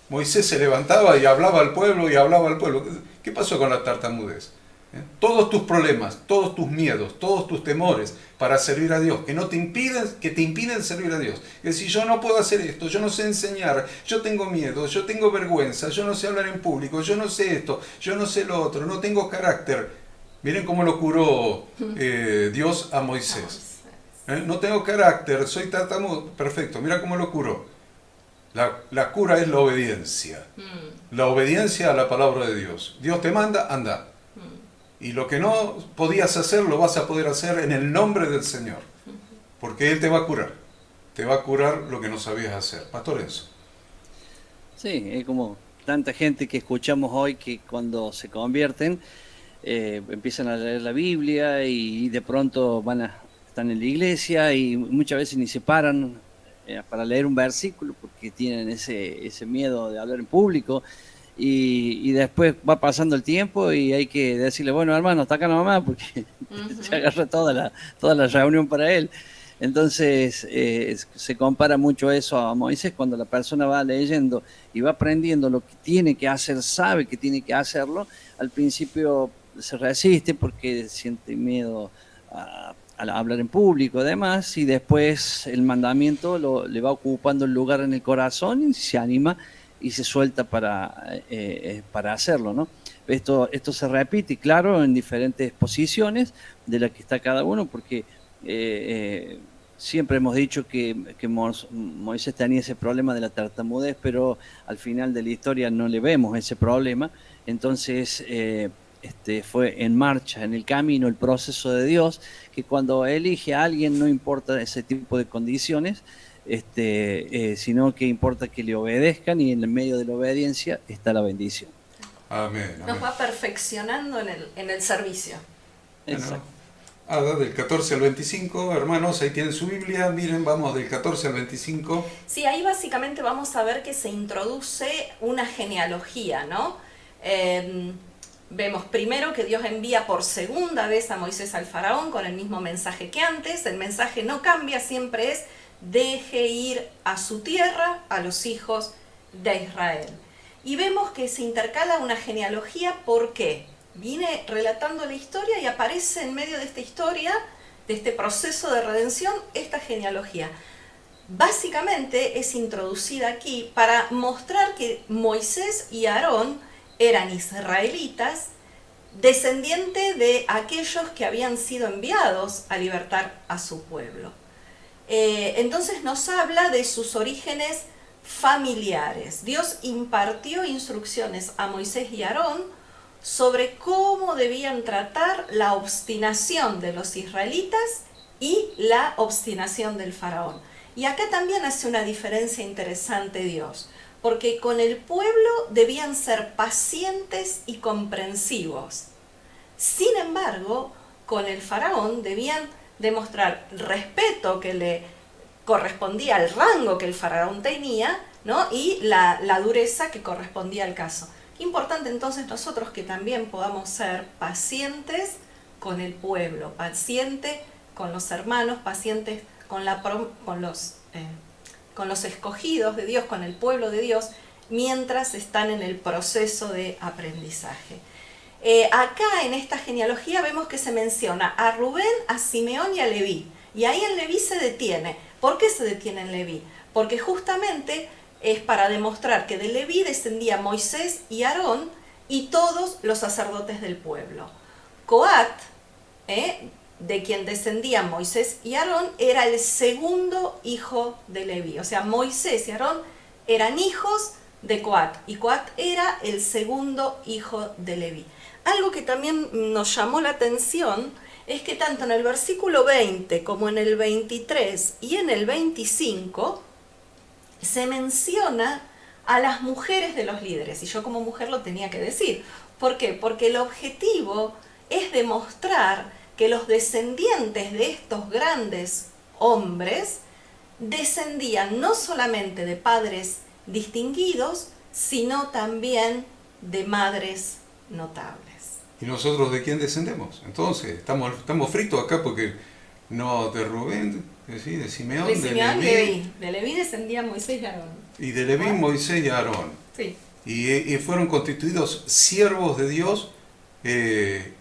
Moisés se levantaba y hablaba al pueblo. ¿Qué pasó con la tartamudez? Todos tus problemas, todos tus miedos, todos tus temores para servir a Dios, que te impiden servir a Dios. Que si yo no puedo hacer esto, yo no sé enseñar, yo tengo miedo, yo tengo vergüenza, yo no sé hablar en público, yo no sé esto, yo no sé lo otro, no tengo carácter. Miren cómo lo curó Dios a Moisés. No tengo carácter, soy tartamudo. Perfecto, mira cómo lo curó. La cura es la obediencia. La obediencia a la palabra de Dios. Dios te manda, anda. Y lo que no podías hacer, lo vas a poder hacer en el nombre del Señor. Porque Él te va a curar. Te va a curar lo que no sabías hacer. Pastor Enzo. Sí, es como tanta gente que escuchamos hoy que cuando se convierten empiezan a leer la Biblia y de pronto están en la iglesia y muchas veces ni se paran para leer un versículo porque tienen ese miedo de hablar en público y después va pasando el tiempo y hay que decirle, bueno hermano, está acá nomás porque se agarra toda la reunión para él. Entonces se compara mucho eso a Moisés cuando la persona va leyendo y va aprendiendo lo que tiene que hacer, sabe que tiene que hacerlo. Al principio se resiste porque siente miedo a hablar en público, además, y después el mandamiento le va ocupando el lugar en el corazón y se anima y se suelta para hacerlo, ¿no? Esto se repite, claro, en diferentes posiciones de las que está cada uno, porque siempre hemos dicho que Moisés tenía ese problema de la tartamudez, pero al final de la historia no le vemos ese problema. Entonces fue en marcha, en el camino, el proceso de Dios, que cuando elige a alguien no importa ese tipo de condiciones, sino que importa que le obedezcan, y en el medio de la obediencia está la bendición. Amén. Nos va perfeccionando en el servicio. Exacto. Del 14 al 25, hermanos, ahí tienen su Biblia, miren, vamos del 14 al 25. Sí, ahí básicamente vamos a ver que se introduce una genealogía, ¿no? Vemos primero que Dios envía por segunda vez a Moisés al faraón con el mismo mensaje que antes. El mensaje no cambia, siempre es: deje ir a su tierra a los hijos de Israel. Y vemos que se intercala una genealogía. ¿Por qué? Viene relatando la historia y aparece en medio de esta historia, de este proceso de redención, esta genealogía. Básicamente es introducida aquí para mostrar que Moisés y Aarón eran israelitas, descendientes de aquellos que habían sido enviados a libertar a su pueblo. Entonces nos habla de sus orígenes familiares. Dios impartió instrucciones a Moisés y Aarón sobre cómo debían tratar la obstinación de los israelitas y la obstinación del faraón. Y acá también hace una diferencia interesante Dios, porque con el pueblo debían ser pacientes y comprensivos. Sin embargo, con el faraón debían demostrar respeto que le correspondía al rango que el faraón tenía, ¿no? Y la dureza que correspondía al caso. Qué importante entonces nosotros que también podamos ser pacientes con el pueblo, pacientes con los hermanos, pacientes con los escogidos de Dios, con el pueblo de Dios, mientras están en el proceso de aprendizaje. Acá en esta genealogía vemos que se menciona a Rubén, a Simeón y a Leví. Y ahí en Leví se detiene. ¿Por qué se detiene en Leví? Porque justamente es para demostrar que de Leví descendía Moisés y Aarón y todos los sacerdotes del pueblo. Coat, de quien descendían Moisés y Aarón, era el segundo hijo de Leví. O sea, Moisés y Aarón eran hijos de Coat y Coat era el segundo hijo de Leví. Algo que también nos llamó la atención es que tanto en el versículo 20 como en el 23 y en el 25 se menciona a las mujeres de los líderes. Y yo como mujer lo tenía que decir. ¿Por qué? Porque el objetivo es demostrar que los descendientes de estos grandes hombres descendían no solamente de padres distinguidos, sino también de madres notables. ¿Y nosotros de quién descendemos? Entonces, estamos fritos acá porque no de Rubén, ¿sí? De Simeón, de Leví. De Leví descendían Moisés y Aarón. Y de Leví, Moisés y Aarón. Sí. Y fueron constituidos siervos de Dios,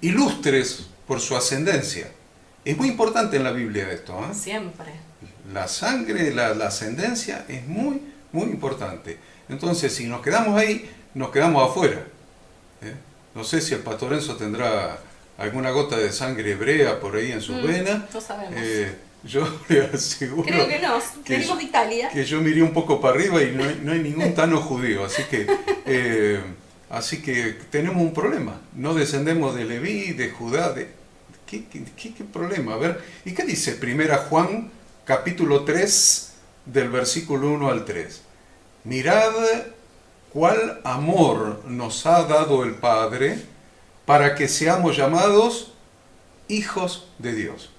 ilustres por su ascendencia. Es muy importante en la Biblia esto, ¿eh? Siempre. La sangre, la ascendencia es muy, muy importante. Entonces, si nos quedamos ahí, nos quedamos afuera. No sé si el pastor Enzo tendrá alguna gota de sangre hebrea por ahí en sus venas. No sabemos. Yo le aseguro Creo que no. Venimos de Italia. Que yo miré un poco para arriba y no hay ningún tano judío. Así que tenemos un problema. No descendemos de Leví, de Judá. ¿Qué problema? A ver, ¿y qué dice? Primera Juan, capítulo 3, del versículo 1 al 3. Mirad cuál amor nos ha dado el Padre para que seamos llamados hijos de Dios.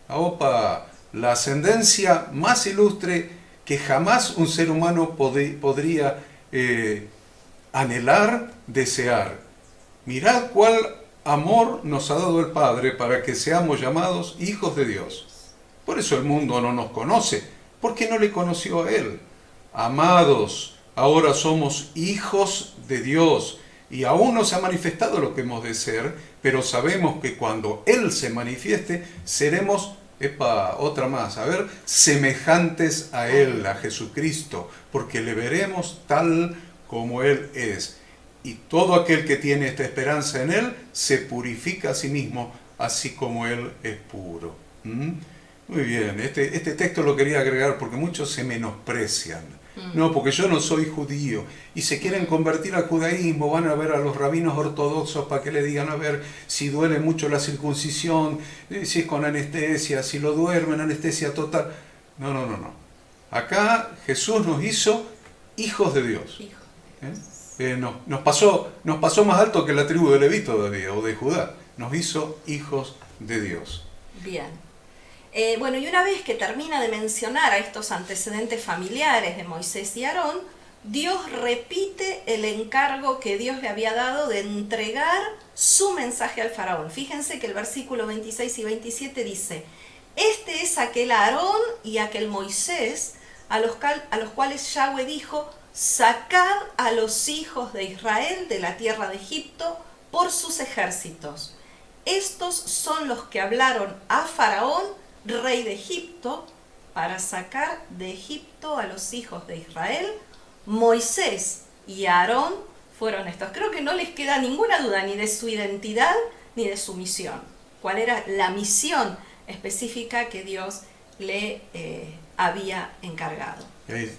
Opa, la ascendencia más ilustre que jamás un ser humano podría anhelar, desear. Mirad cuál amor nos ha dado el Padre para que seamos llamados hijos de Dios. Por eso el mundo no nos conoce, porque no le conoció a Él. Amados, ahora somos hijos de Dios y aún no se ha manifestado lo que hemos de ser, pero sabemos que cuando Él se manifieste, seremos, otra más, semejantes a Él, a Jesucristo, porque le veremos tal como Él es. Y todo aquel que tiene esta esperanza en Él, se purifica a sí mismo, así como Él es puro. Muy bien, este texto lo quería agregar porque muchos se menosprecian. No, porque yo no soy judío. Y se quieren convertir al judaísmo, van a ver a los rabinos ortodoxos para que le digan, a ver, si duele mucho la circuncisión, si es con anestesia, si lo duermen, anestesia total. No. Acá Jesús nos hizo hijos de Dios. Nos pasó más alto que la tribu de Leví todavía, o de Judá. Nos hizo hijos de Dios. Bien. Y una vez que termina de mencionar a estos antecedentes familiares de Moisés y Aarón, Dios repite el encargo que Dios le había dado de entregar su mensaje al faraón. Fíjense que el versículo 26 y 27 dice, este es aquel Aarón y aquel Moisés a los cuales Yahweh dijo, sacad a los hijos de Israel de la tierra de Egipto por sus ejércitos. Estos son los que hablaron a Faraón, rey de Egipto, para sacar de Egipto a los hijos de Israel. Moisés y Aarón fueron estos. Creo que no les queda ninguna duda ni de su identidad ni de su misión. ¿Cuál era la misión específica que Dios le había encargado?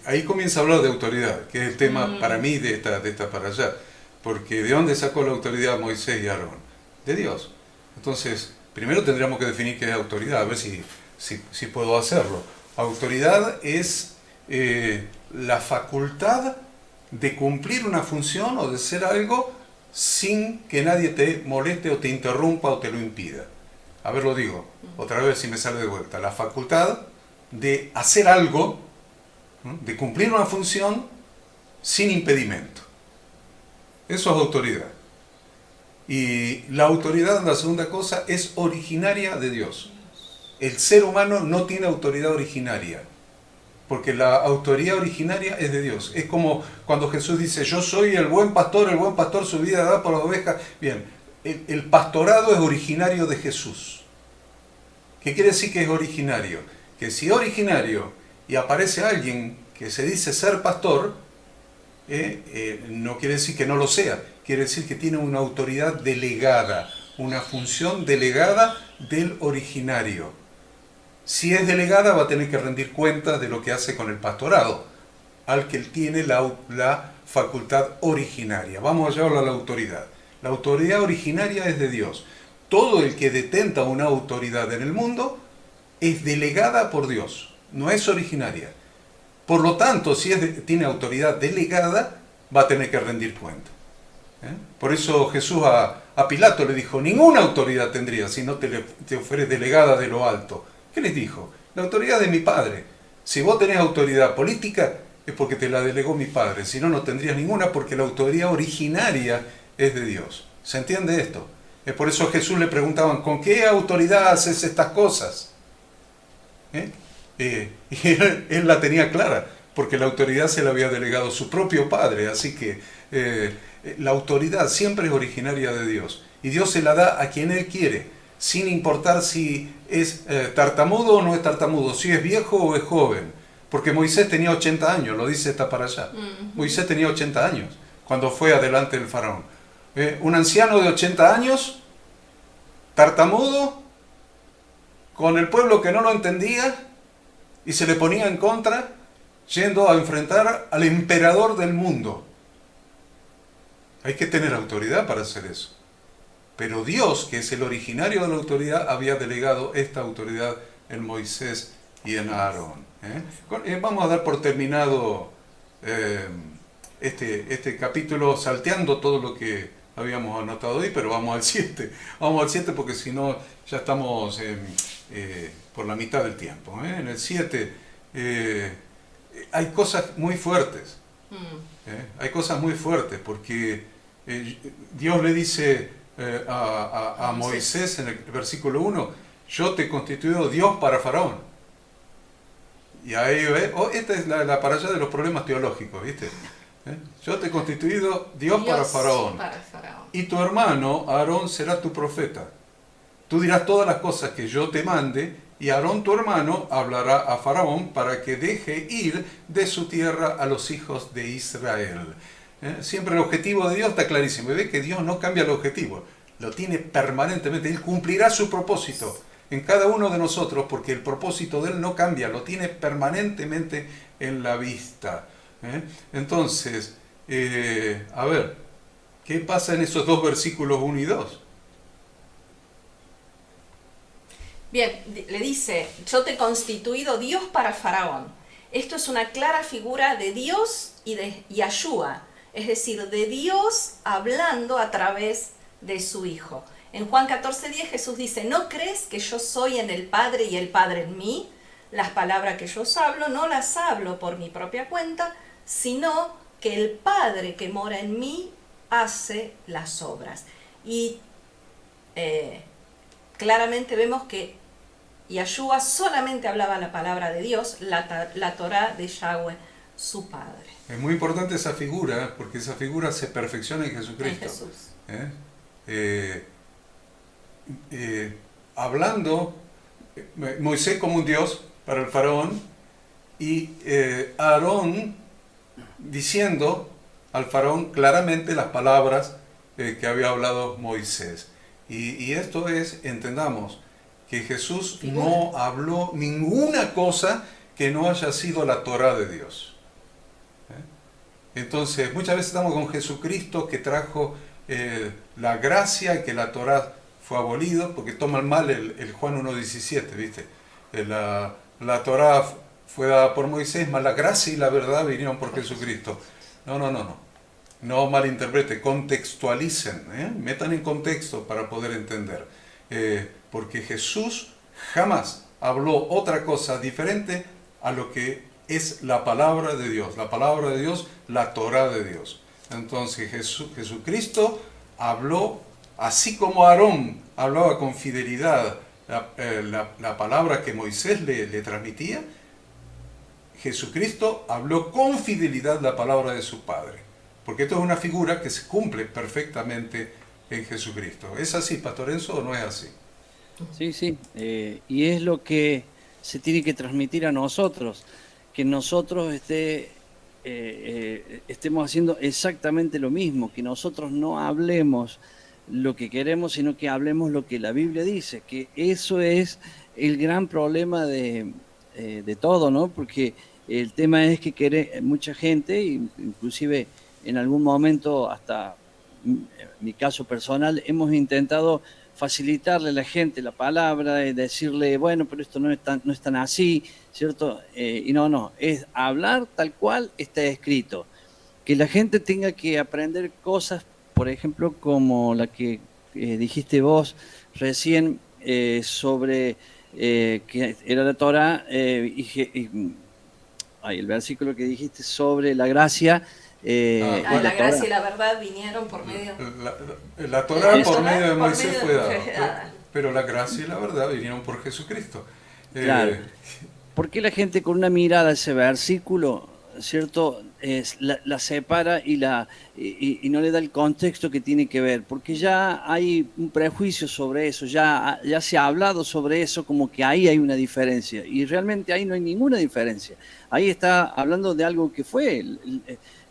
Ahí comienza a hablar de autoridad, que es el tema para mí de esta para allá. Porque ¿de dónde sacó la autoridad Moisés y Aarón? De Dios. Entonces, primero tendríamos que definir qué es autoridad, a ver si puedo hacerlo. Autoridad es la facultad de cumplir una función o de hacer algo sin que nadie te moleste o te interrumpa o te lo impida. A ver, lo digo otra vez si me sale de vuelta. La facultad de hacer algo, ¿no?, de cumplir una función sin impedimento. Eso es autoridad. Y la autoridad, la segunda cosa, es originaria de Dios. El ser humano no tiene autoridad originaria, porque la autoridad originaria es de Dios. Es como cuando Jesús dice, yo soy el buen pastor su vida da por las ovejas. Bien, el pastorado es originario de Jesús. ¿Qué quiere decir que es originario? Que si es originario y aparece alguien que se dice ser pastor, no quiere decir que no lo sea, quiere decir que tiene una autoridad delegada, una función delegada del originario. Si es delegada, va a tener que rendir cuentas de lo que hace con el pastorado, al que él tiene la facultad originaria. Vamos a llevarlo a la autoridad. La autoridad originaria es de Dios. Todo el que detenta una autoridad en el mundo es delegada por Dios, no es originaria. Por lo tanto, si tiene autoridad delegada, va a tener que rendir cuenta. Por eso Jesús a Pilato le dijo, ninguna autoridad tendría si no te fuere delegada de lo alto. ¿Qué les dijo? La autoridad de mi Padre. Si vos tenés autoridad política, es porque te la delegó mi Padre. Si no, no tendrías ninguna, porque la autoridad originaria es de Dios. ¿Se entiende esto? Es por eso a Jesús le preguntaban, ¿con qué autoridad haces estas cosas? Y él la tenía clara, porque la autoridad se la había delegado su propio Padre. Así que la autoridad siempre es originaria de Dios. Y Dios se la da a quien Él quiere, sin importar si es tartamudo o no es tartamudo, si es viejo o es joven. Porque Moisés tenía 80 años, lo dice está para allá. Moisés tenía 80 años cuando fue adelante del faraón. Un anciano de 80 años, tartamudo, con el pueblo que no lo entendía y se le ponía en contra, yendo a enfrentar al emperador del mundo. Hay que tener autoridad para hacer eso. Pero Dios, que es el originario de la autoridad, había delegado esta autoridad en Moisés y en Aarón. Vamos a dar por terminado este capítulo, salteando todo lo que habíamos anotado hoy, pero vamos al 7. Vamos al 7 porque si no ya estamos por la mitad del tiempo. En el 7 hay cosas muy fuertes. Hay cosas muy fuertes porque Dios le dice a Moisés en el versículo 1, yo te he constituido Dios para Faraón. Y ahí esta es la para allá de los problemas teológicos, ¿viste? Yo te he constituido Dios para Faraón. Y tu hermano Aarón será tu profeta. Tú dirás todas las cosas que yo te mande, y Aarón tu hermano hablará a Faraón para que deje ir de su tierra a los hijos de Israel. Siempre el objetivo de Dios está clarísimo. Ve que Dios no cambia el objetivo, lo tiene permanentemente. Él cumplirá su propósito en cada uno de nosotros, porque el propósito de Él no cambia, lo tiene permanentemente en la vista. Entonces, a ver, ¿qué pasa en esos dos versículos 1 y 2? Bien, le dice, yo te he constituido Dios para Faraón. Esto es una clara figura de Dios y de Yahshua, es decir, de Dios hablando a través de su Hijo. En Juan 14:10 Jesús dice, ¿no crees que yo soy en el Padre y el Padre en mí? Las palabras que yo os hablo no las hablo por mi propia cuenta, sino que el Padre que mora en mí hace las obras. Y claramente vemos que Yahshua solamente hablaba la palabra de Dios, la Torá de Yahweh, su Padre. Es muy importante esa figura, porque esa figura se perfecciona en Jesucristo. En Jesús. Hablando Moisés como un Dios para el faraón y Aarón diciendo al faraón claramente las palabras que había hablado Moisés. Y esto es, entendamos, que Jesús no habló ninguna cosa que no haya sido la Torá de Dios. Entonces, muchas veces estamos con Jesucristo que trajo la gracia, que la Torá fue abolido, porque toman mal el Juan 1.17, ¿viste? La Torá fue dada por Moisés, mas la gracia y la verdad vinieron por Jesucristo. No malinterprete, contextualicen, metan en contexto para poder entender. Porque Jesús jamás habló otra cosa diferente a lo que es la palabra de Dios. La palabra de Dios, la Torá de Dios. Entonces Jesucristo habló, así como Aarón hablaba con fidelidad la palabra que Moisés le transmitía, Jesucristo habló con fidelidad la palabra de su Padre. Porque esto es una figura que se cumple perfectamente en Jesucristo. ¿Es así, Pastor Enzo, o no es así? Sí. Y es lo que se tiene que transmitir a nosotros, que nosotros estemos haciendo exactamente lo mismo, que nosotros no hablemos lo que queremos, sino que hablemos lo que la Biblia dice, que eso es el gran problema de todo, ¿no? Porque el tema es que mucha gente, inclusive en algún momento, hasta mi caso personal, hemos intentado facilitarle a la gente la palabra y decirle, bueno, pero esto no es tan así, ¿cierto? Y no, es hablar tal cual está escrito. Que la gente tenga que aprender cosas, por ejemplo, como la que dijiste vos recién sobre que era la Torá, el versículo que dijiste sobre la gracia. La gracia y la verdad vinieron por medio... La Torá por medio de Moisés fue dada, pero la gracia y la verdad vinieron por Jesucristo. Claro. ¿Por qué la gente con una mirada a ese versículo, cierto, la separa y no le da el contexto que tiene que ver? Porque ya hay un prejuicio sobre eso, ya se ha hablado sobre eso, como que ahí hay una diferencia, y realmente ahí no hay ninguna diferencia. Ahí está hablando de algo que fue...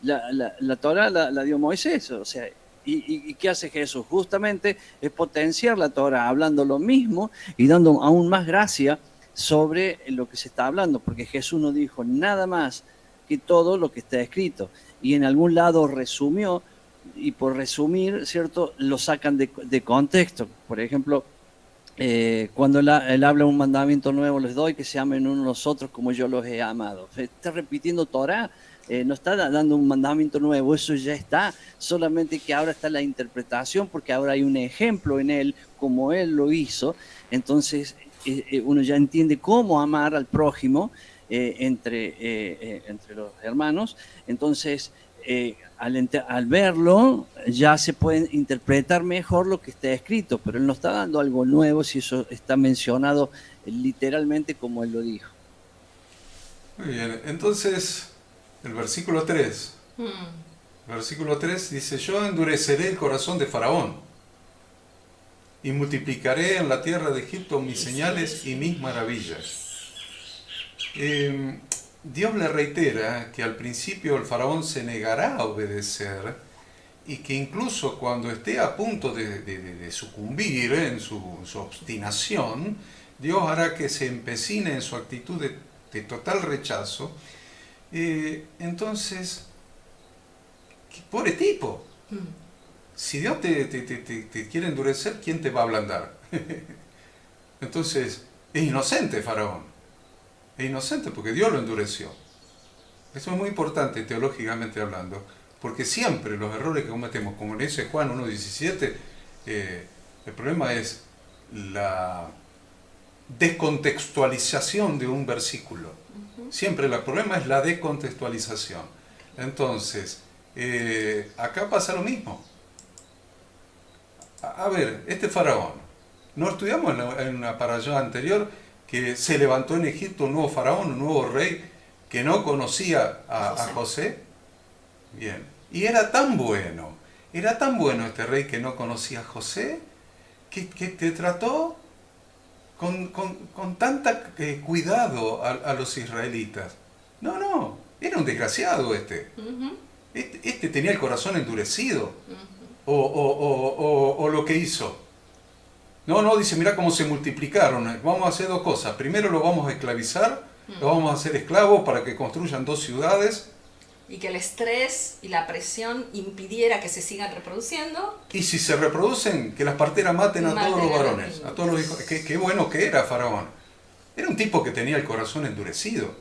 La Torá la dio Moisés, o sea, ¿y qué hace Jesús? Justamente es potenciar la Torá, hablando lo mismo y dando aún más gracia sobre lo que se está hablando, porque Jesús no dijo nada más que todo lo que está escrito, y en algún lado resumió, y por resumir, ¿cierto?, lo sacan de contexto. Por ejemplo, cuando él habla un mandamiento nuevo les doy, que se amen unos a los otros como yo los he amado. Está repitiendo Torá. No está dando un mandamiento nuevo, eso ya está, solamente que ahora está la interpretación, porque ahora hay un ejemplo en él, como él lo hizo. Entonces uno ya entiende cómo amar al prójimo entre los hermanos. Entonces al verlo ya se puede interpretar mejor lo que está escrito, pero él no está dando algo nuevo si eso está mencionado literalmente como él lo dijo. Muy bien, entonces... El versículo 3. Versículo 3 dice, yo endureceré el corazón de Faraón y multiplicaré en la tierra de Egipto mis señales y mis maravillas. Dios le reitera que al principio el Faraón se negará a obedecer y que incluso cuando esté a punto de sucumbir en su obstinación, Dios hará que se empecine en su actitud de total rechazo. Entonces, pobre tipo. Si Dios te quiere endurecer, ¿quién te va a ablandar? Entonces, es inocente Faraón. Es inocente porque Dios lo endureció. Esto es muy importante teológicamente hablando, porque siempre los errores que cometemos, como le dice Juan 1.17, el problema es la descontextualización de un versículo. Siempre el problema es la descontextualización. Entonces, acá pasa lo mismo. A ver, este Faraón, ¿no estudiamos en una parashá anterior que se levantó en Egipto un nuevo Faraón, un nuevo rey que no conocía a José? Bien, y era tan bueno este rey que no conocía a José, que te trató con tanta cuidado a los israelitas. No, era un desgraciado este. Este tenía el corazón endurecido. O lo que hizo. No, dice, mira cómo se multiplicaron. Vamos a hacer dos cosas. Primero lo vamos a esclavizar, lo vamos a hacer esclavos para que construyan 2 ciudades. Y que el estrés y la presión impidiera que se sigan reproduciendo. Y si se reproducen, que las parteras maten a todos los varones, a todos los hijos. Qué bueno que era Faraón. Era un tipo que tenía el corazón endurecido.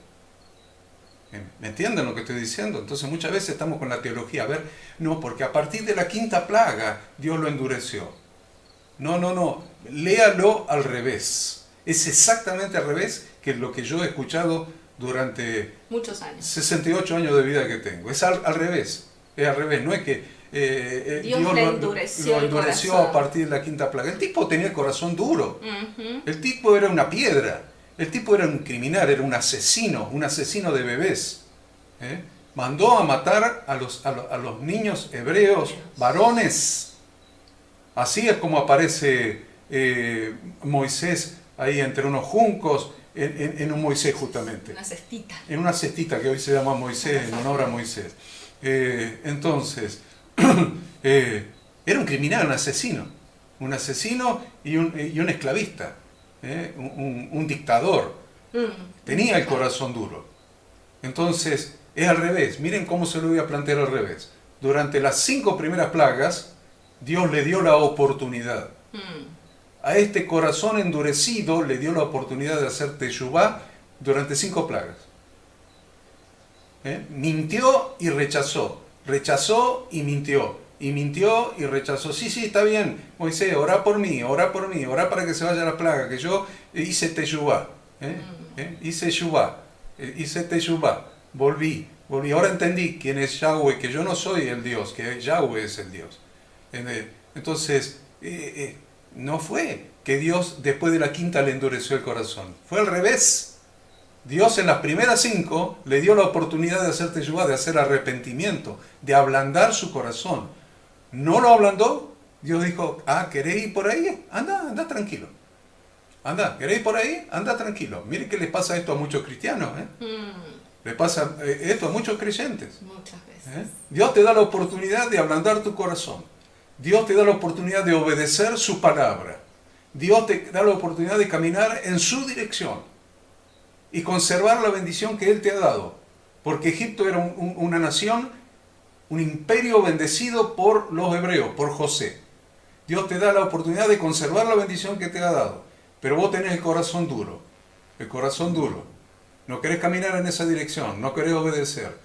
¿Me entienden lo que estoy diciendo? Entonces muchas veces estamos con la teología, a ver, no, porque a partir de la quinta plaga Dios lo endureció. No, léalo al revés. Es exactamente al revés que lo que yo he escuchado durante muchos años. 68 años de vida que tengo. Es al revés. Es al revés, no es que Dios lo endureció a partir de la quinta plaga. El tipo tenía el corazón duro. El tipo era una piedra. El tipo era un criminal, era un asesino de bebés. Mandó a matar a los niños hebreos, varones. Así es como aparece Moisés ahí entre unos juncos, en un Moisés justamente. Una cestita. En una cestita que hoy se llama Moisés, en honor a Moisés. Entonces, era un criminal, un asesino y un esclavista, un dictador. Tenía el corazón duro. Entonces, es al revés. Miren cómo se lo voy a plantear al revés. Durante las 5 primeras plagas, Dios le dio la oportunidad. A este corazón endurecido le dio la oportunidad de hacer teshuvá durante 5 plagas. Mintió y rechazó. Rechazó y mintió. Y mintió y rechazó. Sí, está bien, Moisés, orá por mí, orá para que se vaya la plaga, que yo hice teshuvá. Hice teshuvá. Volví. Ahora entendí quién es Yahweh, que yo no soy el Dios, que Yahweh es el Dios. Entonces, no fue que Dios después de la quinta le endureció el corazón. Fue al revés. Dios en las primeras 5 le dio la oportunidad de hacer teshuvá, de hacer arrepentimiento, de ablandar su corazón. No lo ablandó. Dios dijo, ¿queréis ir por ahí? Anda tranquilo. ¿Queréis ir por ahí? Anda tranquilo. Mire que les pasa esto a muchos cristianos. Le pasa esto a muchos creyentes. Muchas veces. Dios te da la oportunidad de ablandar tu corazón. Dios te da la oportunidad de obedecer su palabra. Dios te da la oportunidad de caminar en su dirección y conservar la bendición que Él te ha dado. Porque Egipto era una nación, un imperio bendecido por los hebreos, por José. Dios te da la oportunidad de conservar la bendición que te ha dado. Pero vos tenés el corazón duro. No querés caminar en esa dirección, no querés obedecer.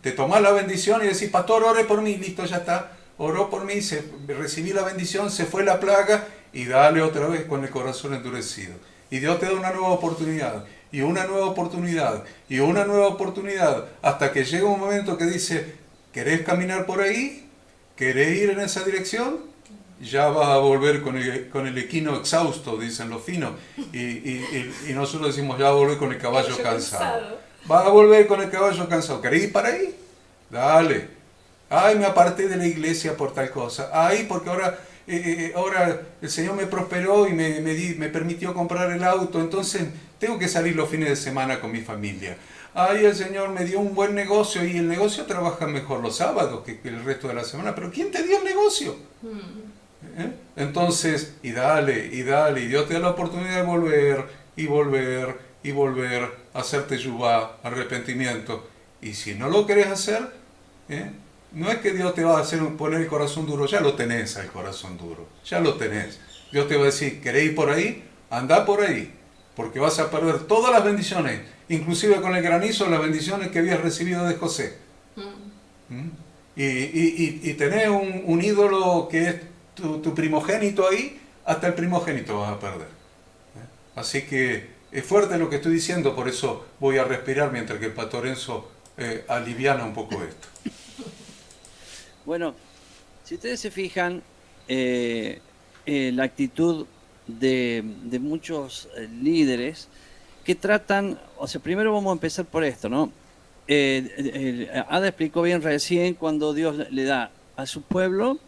Te tomás la bendición y decís, pastor, ore por mí, listo, ya está. Oró por mí, recibí la bendición, se fue la plaga y dale otra vez con el corazón endurecido. Y Dios te da una nueva oportunidad, y una nueva oportunidad, y una nueva oportunidad, hasta que llega un momento que dice, ¿querés caminar por ahí? ¿Querés ir en esa dirección? Ya vas a volver con el equino exhausto, dicen los finos, y nosotros decimos, ya va a volver con el caballo cansado. Vas a volver con el caballo cansado. ¿Querés ir para ahí? Dale. Ay, me aparté de la iglesia por tal cosa. Ay, porque ahora el Señor me prosperó y me permitió comprar el auto, entonces tengo que salir los fines de semana con mi familia. Ay, el Señor me dio un buen negocio y el negocio trabaja mejor los sábados que el resto de la semana. ¿Pero quién te dio el negocio? Entonces, y dale, y Dios te da la oportunidad de volver a hacer teshuvá, arrepentimiento. Y si no lo querés hacer, no es que Dios te va a poner el corazón duro, ya lo tenés el corazón duro, ya lo tenés. Dios te va a decir, ¿querés ir por ahí? Andá por ahí, porque vas a perder todas las bendiciones, inclusive con el granizo, las bendiciones que habías recibido de José. Y tenés un ídolo que es tu primogénito ahí, hasta el primogénito vas a perder. Así que es fuerte lo que estoy diciendo, por eso voy a respirar mientras que el pastor Enzo aliviana un poco esto. Bueno, si ustedes se fijan, la actitud de muchos líderes que tratan, o sea, primero vamos a empezar por esto, ¿no? Ada explicó bien recién cuando Dios le da a su pueblo,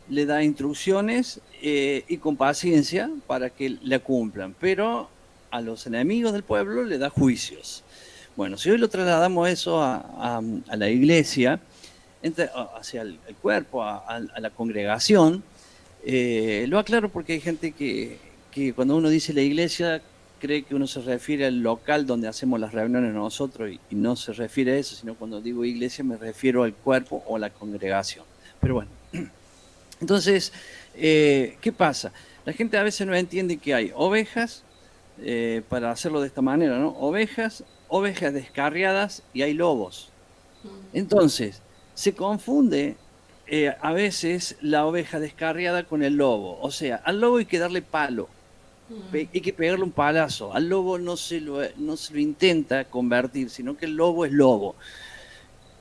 le da instrucciones y con paciencia para que la cumplan, pero a los enemigos del pueblo le da juicios. Bueno, si hoy lo trasladamos eso a la iglesia, hacia el cuerpo, a la congregación, lo aclaro porque hay gente que cuando uno dice la iglesia cree que uno se refiere al local donde hacemos las reuniones nosotros y no se refiere a eso, sino cuando digo iglesia me refiero al cuerpo o a la congregación. Pero bueno, entonces, ¿qué pasa? La gente a veces no entiende que hay ovejas, para hacerlo de esta manera, ¿no? Ovejas ovejas descarriadas y hay lobos. Entonces, se confunde a veces la oveja descarriada con el lobo. O sea, al lobo hay que darle palo, hay que pegarle un palazo. Al lobo no se lo intenta convertir, sino que el lobo es lobo.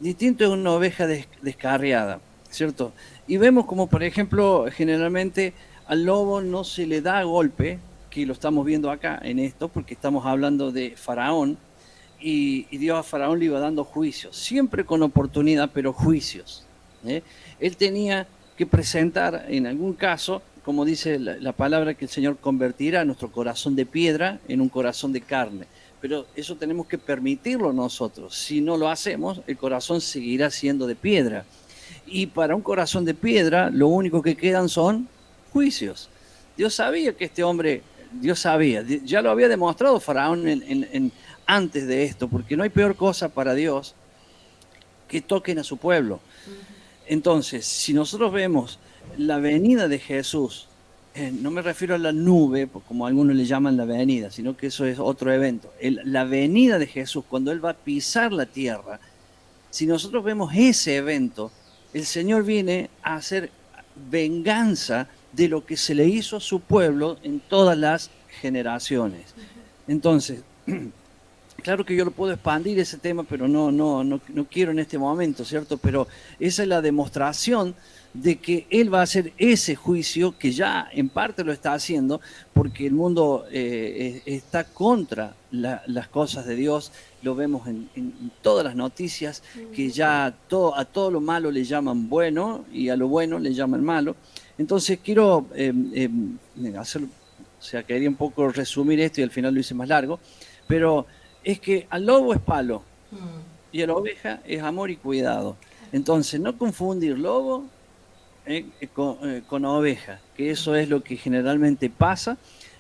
Distinto es una oveja descarriada, ¿cierto? Y vemos como, por ejemplo, generalmente al lobo no se le da golpe, que lo estamos viendo acá en esto, porque estamos hablando de Faraón, y Dios a Faraón le iba dando juicios, siempre con oportunidad, pero juicios. Él tenía que presentar, en algún caso, como dice la palabra, que el Señor convertirá nuestro corazón de piedra en un corazón de carne. Pero eso tenemos que permitirlo nosotros. Si no lo hacemos, el corazón seguirá siendo de piedra. Y para un corazón de piedra, lo único que quedan son juicios. Dios sabía que este hombre, Dios sabía, ya lo había demostrado Faraón antes de esto, porque no hay peor cosa para Dios que toquen a su pueblo. Entonces, si nosotros vemos la venida de Jesús, no me refiero a la nube, como algunos le llaman la venida, sino que eso es otro evento. La venida de Jesús, cuando Él va a pisar la tierra, si nosotros vemos ese evento, el Señor viene a hacer venganza de lo que se le hizo a su pueblo en todas las generaciones. Entonces, claro que yo lo puedo expandir ese tema, pero no quiero en este momento, ¿cierto? Pero esa es la demostración de que Él va a hacer ese juicio, que ya en parte lo está haciendo, porque el mundo está contra las cosas de Dios. Lo vemos en todas las noticias, que ya a todo lo malo le llaman bueno y a lo bueno le llaman malo. Entonces quiero hacer, o sea, quería un poco resumir esto y al final lo hice más largo, pero es que al lobo es palo y a la oveja es amor y cuidado. Entonces, no confundir lobo con oveja, que eso es lo que generalmente pasa,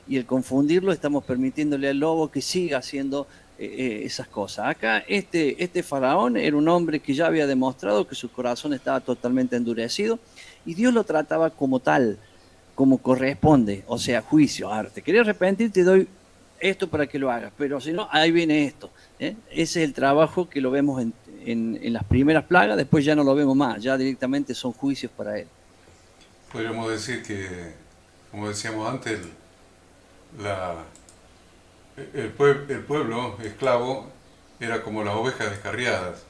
y el confundirlo estamos permitiéndole al lobo que siga haciendo esas cosas. Acá este faraón era un hombre que ya había demostrado que su corazón estaba totalmente endurecido y Dios lo trataba como tal, como corresponde, o sea, juicio. Ahora, te quería arrepentir, te doy esto para que lo hagas, pero si no, ahí viene esto. Ese es el trabajo que lo vemos en las primeras plagas, después ya no lo vemos más, ya directamente son juicios para él. Podríamos decir que, como decíamos antes, el pueblo esclavo era como las ovejas descarriadas.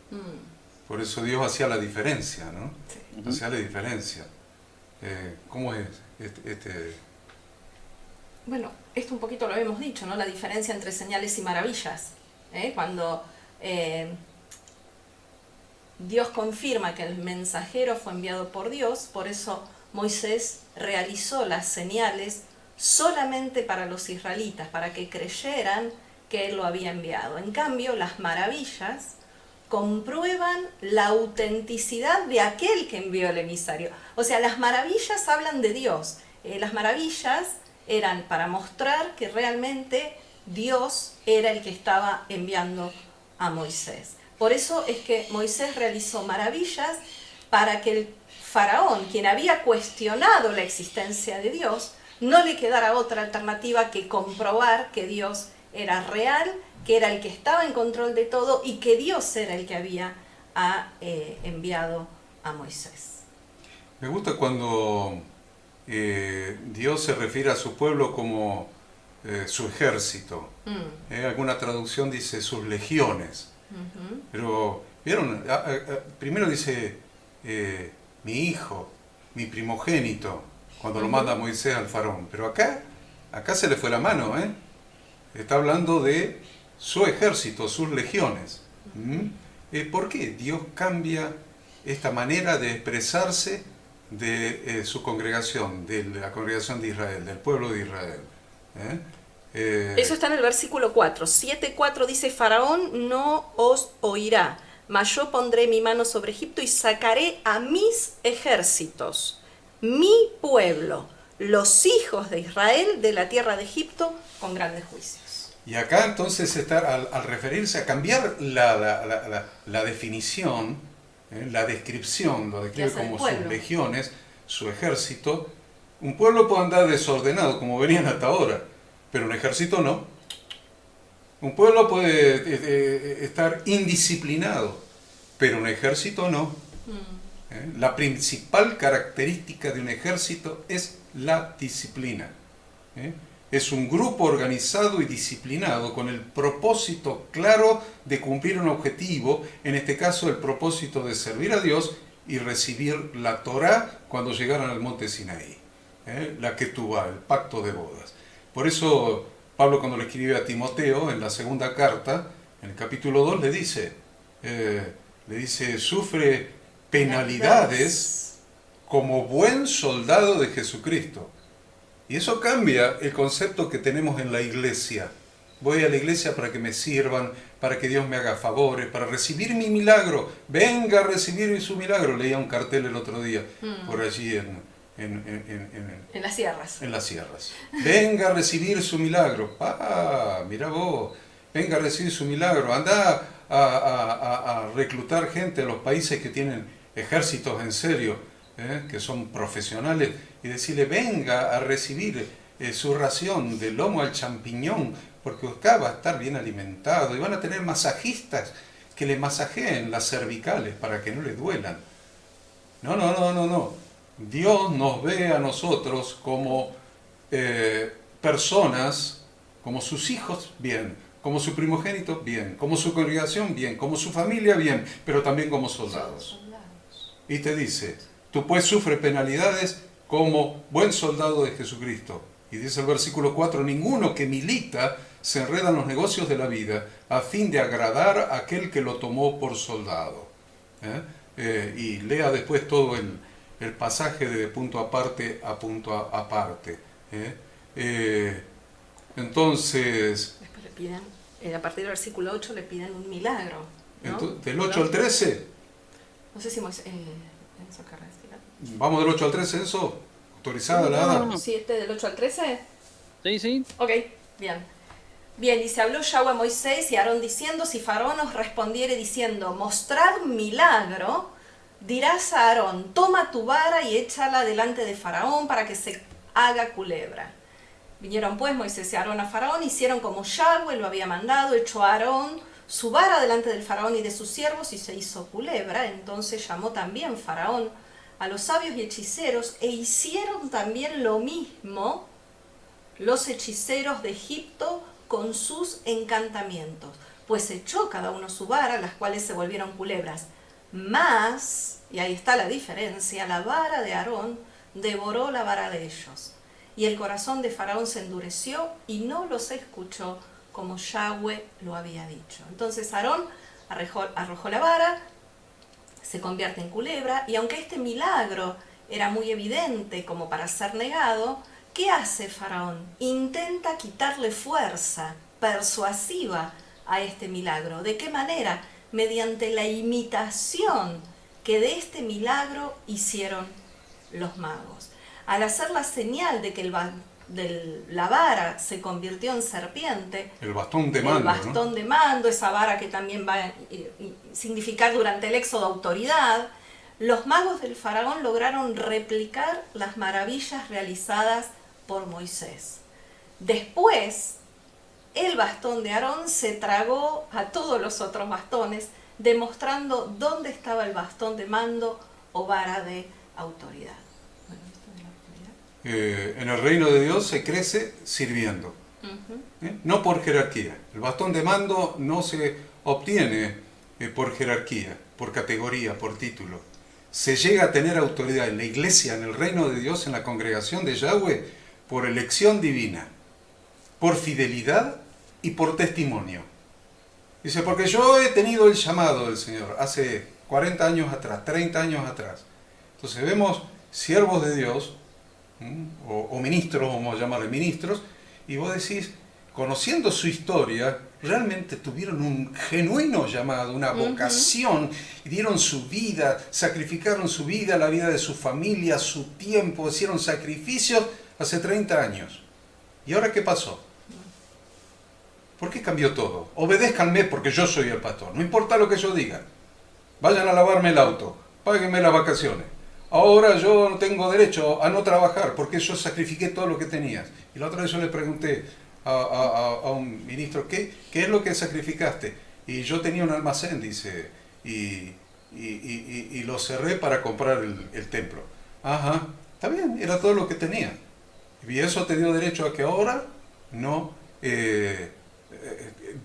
Por eso Dios hacía la diferencia, ¿no? Sí. Hacía la diferencia. ¿Cómo es Bueno, esto un poquito lo habíamos dicho, ¿no? La diferencia entre señales y maravillas. Cuando Dios confirma que el mensajero fue enviado por Dios, por eso Moisés realizó las señales solamente para los israelitas, para que creyeran que Él lo había enviado. En cambio, las maravillas comprueban la autenticidad de aquel que envió el emisario. O sea, las maravillas hablan de Dios. Las maravillas eran para mostrar que realmente Dios era el que estaba enviando a Moisés. Por eso es que Moisés realizó maravillas para que el faraón, quien había cuestionado la existencia de Dios, no le quedara otra alternativa que comprobar que Dios era real, que era el que estaba en control de todo y que Dios era el que había enviado a Moisés. Me gusta cuando Dios se refiere a su pueblo como su ejército. Alguna traducción dice sus legiones. Pero, ¿vieron? Primero dice mi hijo, mi primogénito, cuando lo manda Moisés al faraón. Pero acá se le fue la mano, ¿eh? Está hablando de su ejército, sus legiones. ¿Por qué Dios cambia esta manera de expresarse de su congregación, de la congregación de Israel, del pueblo de Israel? Eso está en el versículo 4. 7:4 dice: Faraón no os oirá, mas yo pondré mi mano sobre Egipto y sacaré a mis ejércitos, mi pueblo, los hijos de Israel, de la tierra de Egipto, con grandes juicios. Y acá entonces está, al referirse a cambiar la definición, la descripción, lo describe como sus legiones, su ejército. Un pueblo puede andar desordenado como venían hasta ahora, pero un ejército no. Un pueblo puede estar indisciplinado, pero un ejército no. La principal característica de un ejército es la disciplina. Es un grupo organizado y disciplinado con el propósito claro de cumplir un objetivo, en este caso el propósito de servir a Dios y recibir la Torá cuando llegaran al monte Sinaí, la Ketubá, el pacto de bodas. Por eso Pablo, cuando le escribe a Timoteo en la segunda carta, en el capítulo 2, le dice, sufre penalidades como buen soldado de Jesucristo. Y eso cambia el concepto que tenemos en la iglesia. Voy a la iglesia para que me sirvan, para que Dios me haga favores, para recibir mi milagro. Venga a recibir su milagro. Leía un cartel el otro día, por allí en las sierras. En las sierras. Venga a recibir su milagro. Mira vos, venga a recibir su milagro. Anda a reclutar gente a los países que tienen ejércitos en serio, que son profesionales, y decirle, venga a recibir su ración de lomo al champiñón, porque acá va a estar bien alimentado, y van a tener masajistas que le masajeen las cervicales para que no le duelan. No. Dios nos ve a nosotros como personas, como sus hijos, bien, como su primogénito, bien, como su congregación, bien, como su familia, bien, pero también como soldados. Y te dice, tú pues sufres penalidades como buen soldado de Jesucristo. Y dice el versículo 4, ninguno que milita se enreda en los negocios de la vida a fin de agradar a aquel que lo tomó por soldado. Y lea después todo el pasaje de punto aparte a punto aparte. Entonces... Después le piden, a partir del versículo 8 le piden un milagro, ¿no? Del 8 al 13. No sé si Moisés... Enzo Carrasquilla. ¿Vamos del 8 al 13, Enzo? ¿Autorizada la hada? Sí, del 8 al 13. Sí. Ok, bien. Bien, dice, habló Yahweh a Moisés y a Aarón diciendo, si Faraón os respondiere diciendo, mostrad un milagro, dirás a Aarón, toma tu vara y échala delante de Faraón para que se haga culebra. Vinieron pues Moisés y Aarón a Faraón, hicieron como Yahweh lo había mandado, echó a Aarón su vara delante del Faraón y de sus siervos y se hizo culebra. Entonces llamó también Faraón a los sabios y hechiceros e hicieron también lo mismo los hechiceros de Egipto con sus encantamientos, pues echó cada uno su vara, las cuales se volvieron culebras. Mas, y ahí está la diferencia, la vara de Aarón devoró la vara de ellos. Y el corazón de Faraón se endureció y no los escuchó como Yahweh lo había dicho. Entonces Aarón arrojó la vara, se convierte en culebra, y aunque este milagro era muy evidente como para ser negado, ¿qué hace Faraón? Intenta quitarle fuerza persuasiva a este milagro. ¿De qué manera? Mediante la imitación que de este milagro hicieron los magos. Al hacer la señal de que la vara se convirtió en serpiente, el bastón de mando, el bastón de mando, esa vara que también va a significar durante el éxodo autoridad, los magos del faraón lograron replicar las maravillas realizadas por Moisés. Después, el bastón de Aarón se tragó a todos los otros bastones, demostrando dónde estaba el bastón de mando o vara de autoridad. En el reino de Dios se crece sirviendo, no por jerarquía. El bastón de mando no se obtiene por jerarquía, por categoría, por título. Se llega a tener autoridad en la iglesia, en el reino de Dios, en la congregación de Yahweh, por elección divina, por fidelidad y por testimonio. Dice, porque yo he tenido el llamado del Señor hace 40 años atrás, 30 años atrás. Entonces vemos siervos de Dios, o ministros, vamos a llamarle ministros, y vos decís, conociendo su historia, realmente tuvieron un genuino llamado, una vocación, y dieron su vida, sacrificaron su vida, la vida de su familia, su tiempo, hicieron sacrificios hace 30 años. ¿Y ahora qué pasó? ¿Por qué cambió todo? Obedézcanme porque yo soy el pastor, no importa lo que yo diga. Vayan a lavarme el auto, páguenme las vacaciones. Ahora yo tengo derecho a no trabajar porque yo sacrifiqué todo lo que tenías. Y la otra vez yo le pregunté a un ministro, ¿qué es lo que sacrificaste? Y yo tenía un almacén, dice, y lo cerré para comprar el templo. Ajá, está bien, era todo lo que tenía. Y eso te dio derecho a que ahora no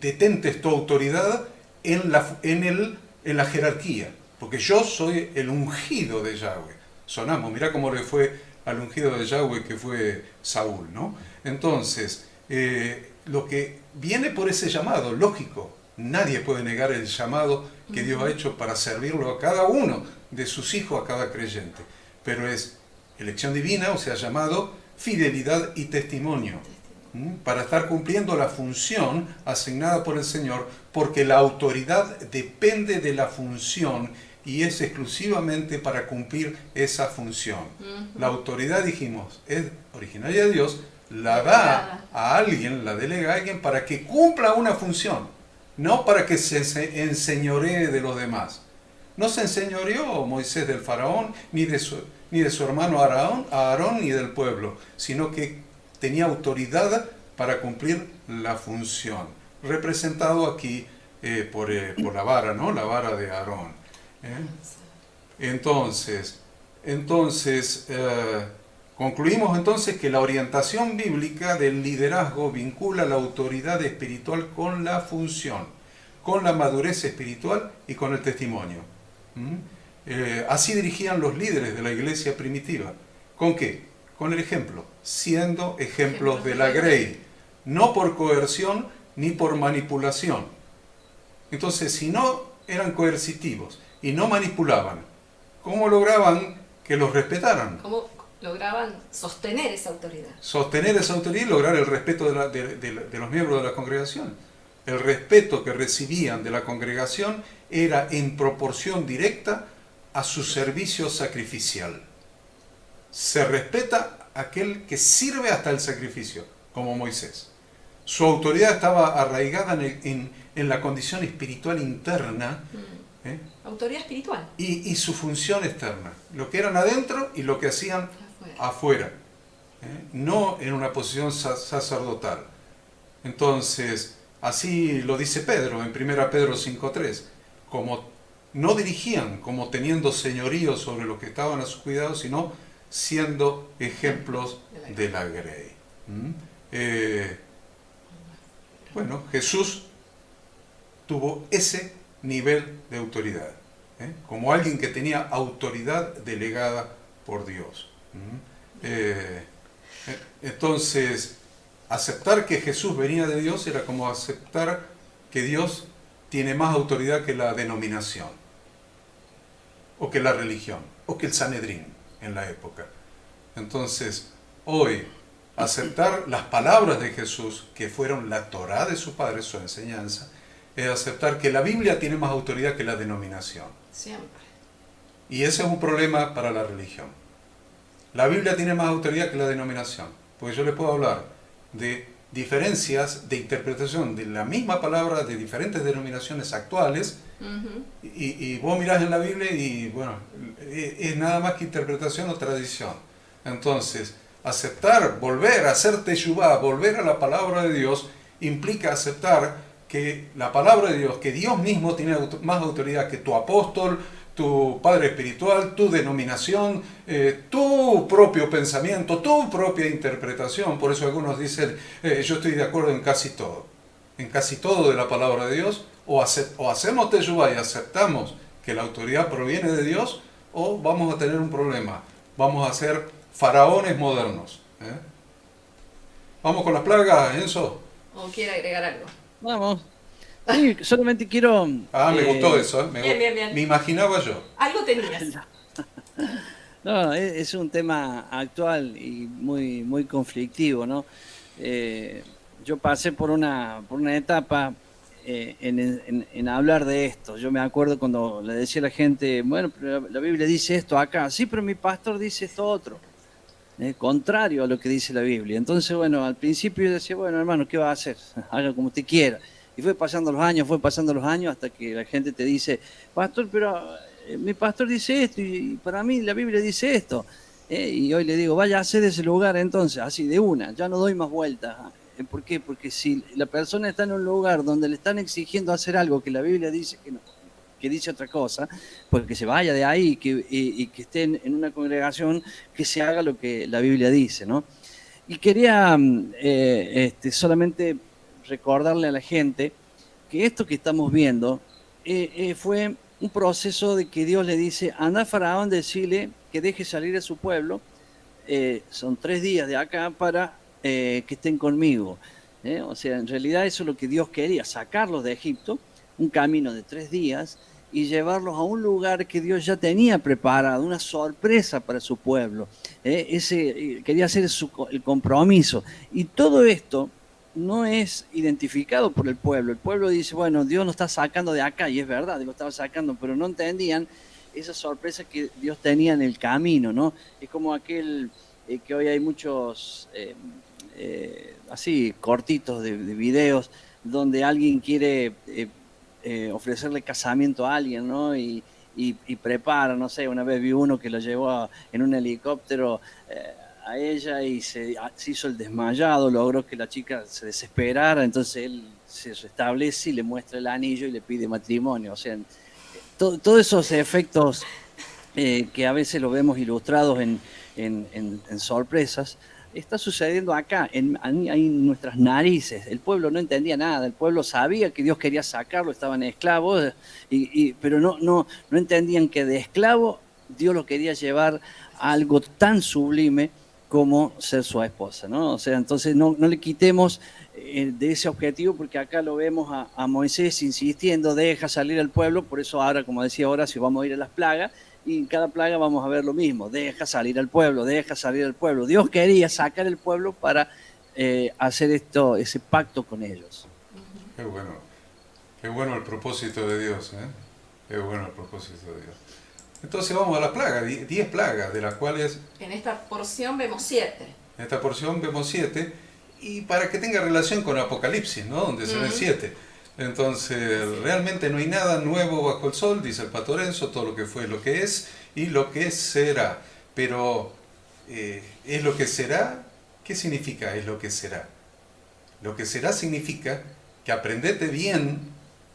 detentes tu autoridad en la jerarquía, porque yo soy el ungido de Yahweh. Sonamos, mirá cómo le fue al ungido de Yahweh, que fue Saúl, ¿no? Entonces, lo que viene por ese llamado, lógico, nadie puede negar el llamado que Dios ha hecho para servirlo a cada uno de sus hijos, a cada creyente, pero es elección divina, o sea, llamado, fidelidad y testimonio, para estar cumpliendo la función asignada por el Señor, porque la autoridad depende de la función y es exclusivamente para cumplir esa función. La autoridad, dijimos, es originaria de Dios, la da a alguien, la delega a alguien para que cumpla una función, no para que se enseñoree de los demás. No se enseñoreó Moisés del faraón, ni de su hermano Aarón, ni del pueblo, sino que tenía autoridad para cumplir la función, representado aquí por la vara, ¿no? La vara de Aarón. Entonces, concluimos entonces que la orientación bíblica del liderazgo vincula la autoridad espiritual con la función, con la madurez espiritual y con el testimonio. Así dirigían los líderes de la iglesia primitiva. ¿Con qué? Con el ejemplo, siendo ejemplos de la grey, no por coerción ni por manipulación. Entonces, si no eran coercitivos y no manipulaban, ¿cómo lograban que los respetaran? ¿Cómo lograban sostener esa autoridad? Sostener esa autoridad y lograr el respeto de los miembros de la congregación. El respeto que recibían de la congregación era en proporción directa a su servicio sacrificial. Se respeta a aquel que sirve hasta el sacrificio, como Moisés. Su autoridad estaba arraigada en la condición espiritual interna. Autoridad espiritual. Y su función externa. Lo que eran adentro y lo que hacían afuera. No en una posición sacerdotal. Entonces, así lo dice Pedro en 1 Pedro 5:3. Como no dirigían como teniendo señorío sobre los que estaban a su cuidado, sino siendo ejemplos de la grey. Bueno, Jesús tuvo ese nivel de autoridad, como alguien que tenía autoridad delegada por Dios. Entonces, aceptar que Jesús venía de Dios era como aceptar que Dios tiene más autoridad que la denominación, o que la religión, o que el Sanedrín en la época. Entonces, hoy, aceptar las palabras de Jesús, que fueron la Torá de su Padre, su enseñanza, es aceptar que la Biblia tiene más autoridad que la denominación. Siempre. Y ese es un problema para la religión. La Biblia tiene más autoridad que la denominación, porque yo le puedo hablar de diferencias de interpretación de la misma palabra de diferentes denominaciones actuales, y vos mirás en la Biblia y bueno, es nada más que interpretación o tradición. Entonces, aceptar, volver a hacer teshuvá, volver a la palabra de Dios, implica aceptar que la palabra de Dios, que Dios mismo tiene más autoridad que tu apóstol, tu padre espiritual, tu denominación, tu propio pensamiento, tu propia interpretación. Por eso algunos dicen, yo estoy de acuerdo en casi todo de la palabra de Dios, o hacemos teshuvá y aceptamos que la autoridad proviene de Dios, o vamos a tener un problema, vamos a ser faraones modernos. ¿Vamos con las plagas, Enzo? ¿O quiere agregar algo? Vamos. Sí, solamente quiero... Me gustó eso. Bien. Me imaginaba yo. Algo tenías. No, es un tema actual y muy, muy conflictivo, ¿no? Yo pasé por una etapa en hablar de esto. Yo me acuerdo cuando le decía a la gente, bueno, pero la Biblia dice esto acá. Sí, pero mi pastor dice esto otro. Contrario a lo que dice la Biblia. Entonces, bueno, al principio yo decía, bueno, hermano, ¿qué va a hacer? Haga como usted quiera. Y fue pasando los años hasta que la gente te dice, pastor, pero mi pastor dice esto y para mí la Biblia dice esto. Y hoy le digo, vaya a hacer ese lugar entonces, así de una, ya no doy más vueltas. ¿Por qué? Porque si la persona está en un lugar donde le están exigiendo hacer algo que la Biblia dice que no, que dice otra cosa, pues que se vaya de ahí y que esté en una congregación que se haga lo que la Biblia dice, ¿no? Y quería solamente recordarle a la gente que esto que estamos viendo fue un proceso de que Dios le dice, anda a Faraón, decirle que deje salir a su pueblo, son 3 días de acá para que estén conmigo. O sea, en realidad eso es lo que Dios quería, sacarlos de Egipto, un camino de 3 días, y llevarlos a un lugar que Dios ya tenía preparado, una sorpresa para su pueblo. Quería hacer el compromiso. Y todo esto no es identificado por el pueblo. El pueblo dice, bueno, Dios nos está sacando de acá, y es verdad, Dios lo estaba sacando, pero no entendían esa sorpresa que Dios tenía en el camino, ¿no? Es como aquel que hoy hay muchos así cortitos de videos donde alguien quiere ofrecerle casamiento a alguien, ¿no? Y prepara, no sé, una vez vi uno que lo llevó en un helicóptero a ella y se hizo el desmayado, logró que la chica se desesperara, entonces él se restablece y le muestra el anillo y le pide matrimonio. O sea, todos esos efectos que a veces lo vemos ilustrados en sorpresas, está sucediendo acá, en nuestras narices. El pueblo no entendía nada, el pueblo sabía que Dios quería sacarlo, estaban esclavos, pero no entendían que de esclavo Dios lo quería llevar a algo tan sublime como ser su esposa, ¿no? O sea, entonces no le quitemos de ese objetivo, porque acá lo vemos a Moisés insistiendo, deja salir al pueblo, por eso ahora, como decía Horacio, vamos a ir a las plagas, y en cada plaga vamos a ver lo mismo, deja salir al pueblo, deja salir al pueblo. Dios quería sacar el pueblo para hacer ese pacto con ellos. Qué bueno el propósito de Dios, ¿eh? Qué bueno el propósito de Dios. Entonces vamos a las plagas, 10 plagas, de las cuales... En esta porción vemos 7. En esta porción vemos 7, y para que tenga relación con Apocalipsis, ¿no? Donde se ven 7. Entonces, realmente no hay nada nuevo bajo el sol, dice el Pastor Enzo, todo lo que fue, lo que es y lo que será. Pero, ¿es lo que será? ¿Qué significa es lo que será? Lo que será significa que aprendete bien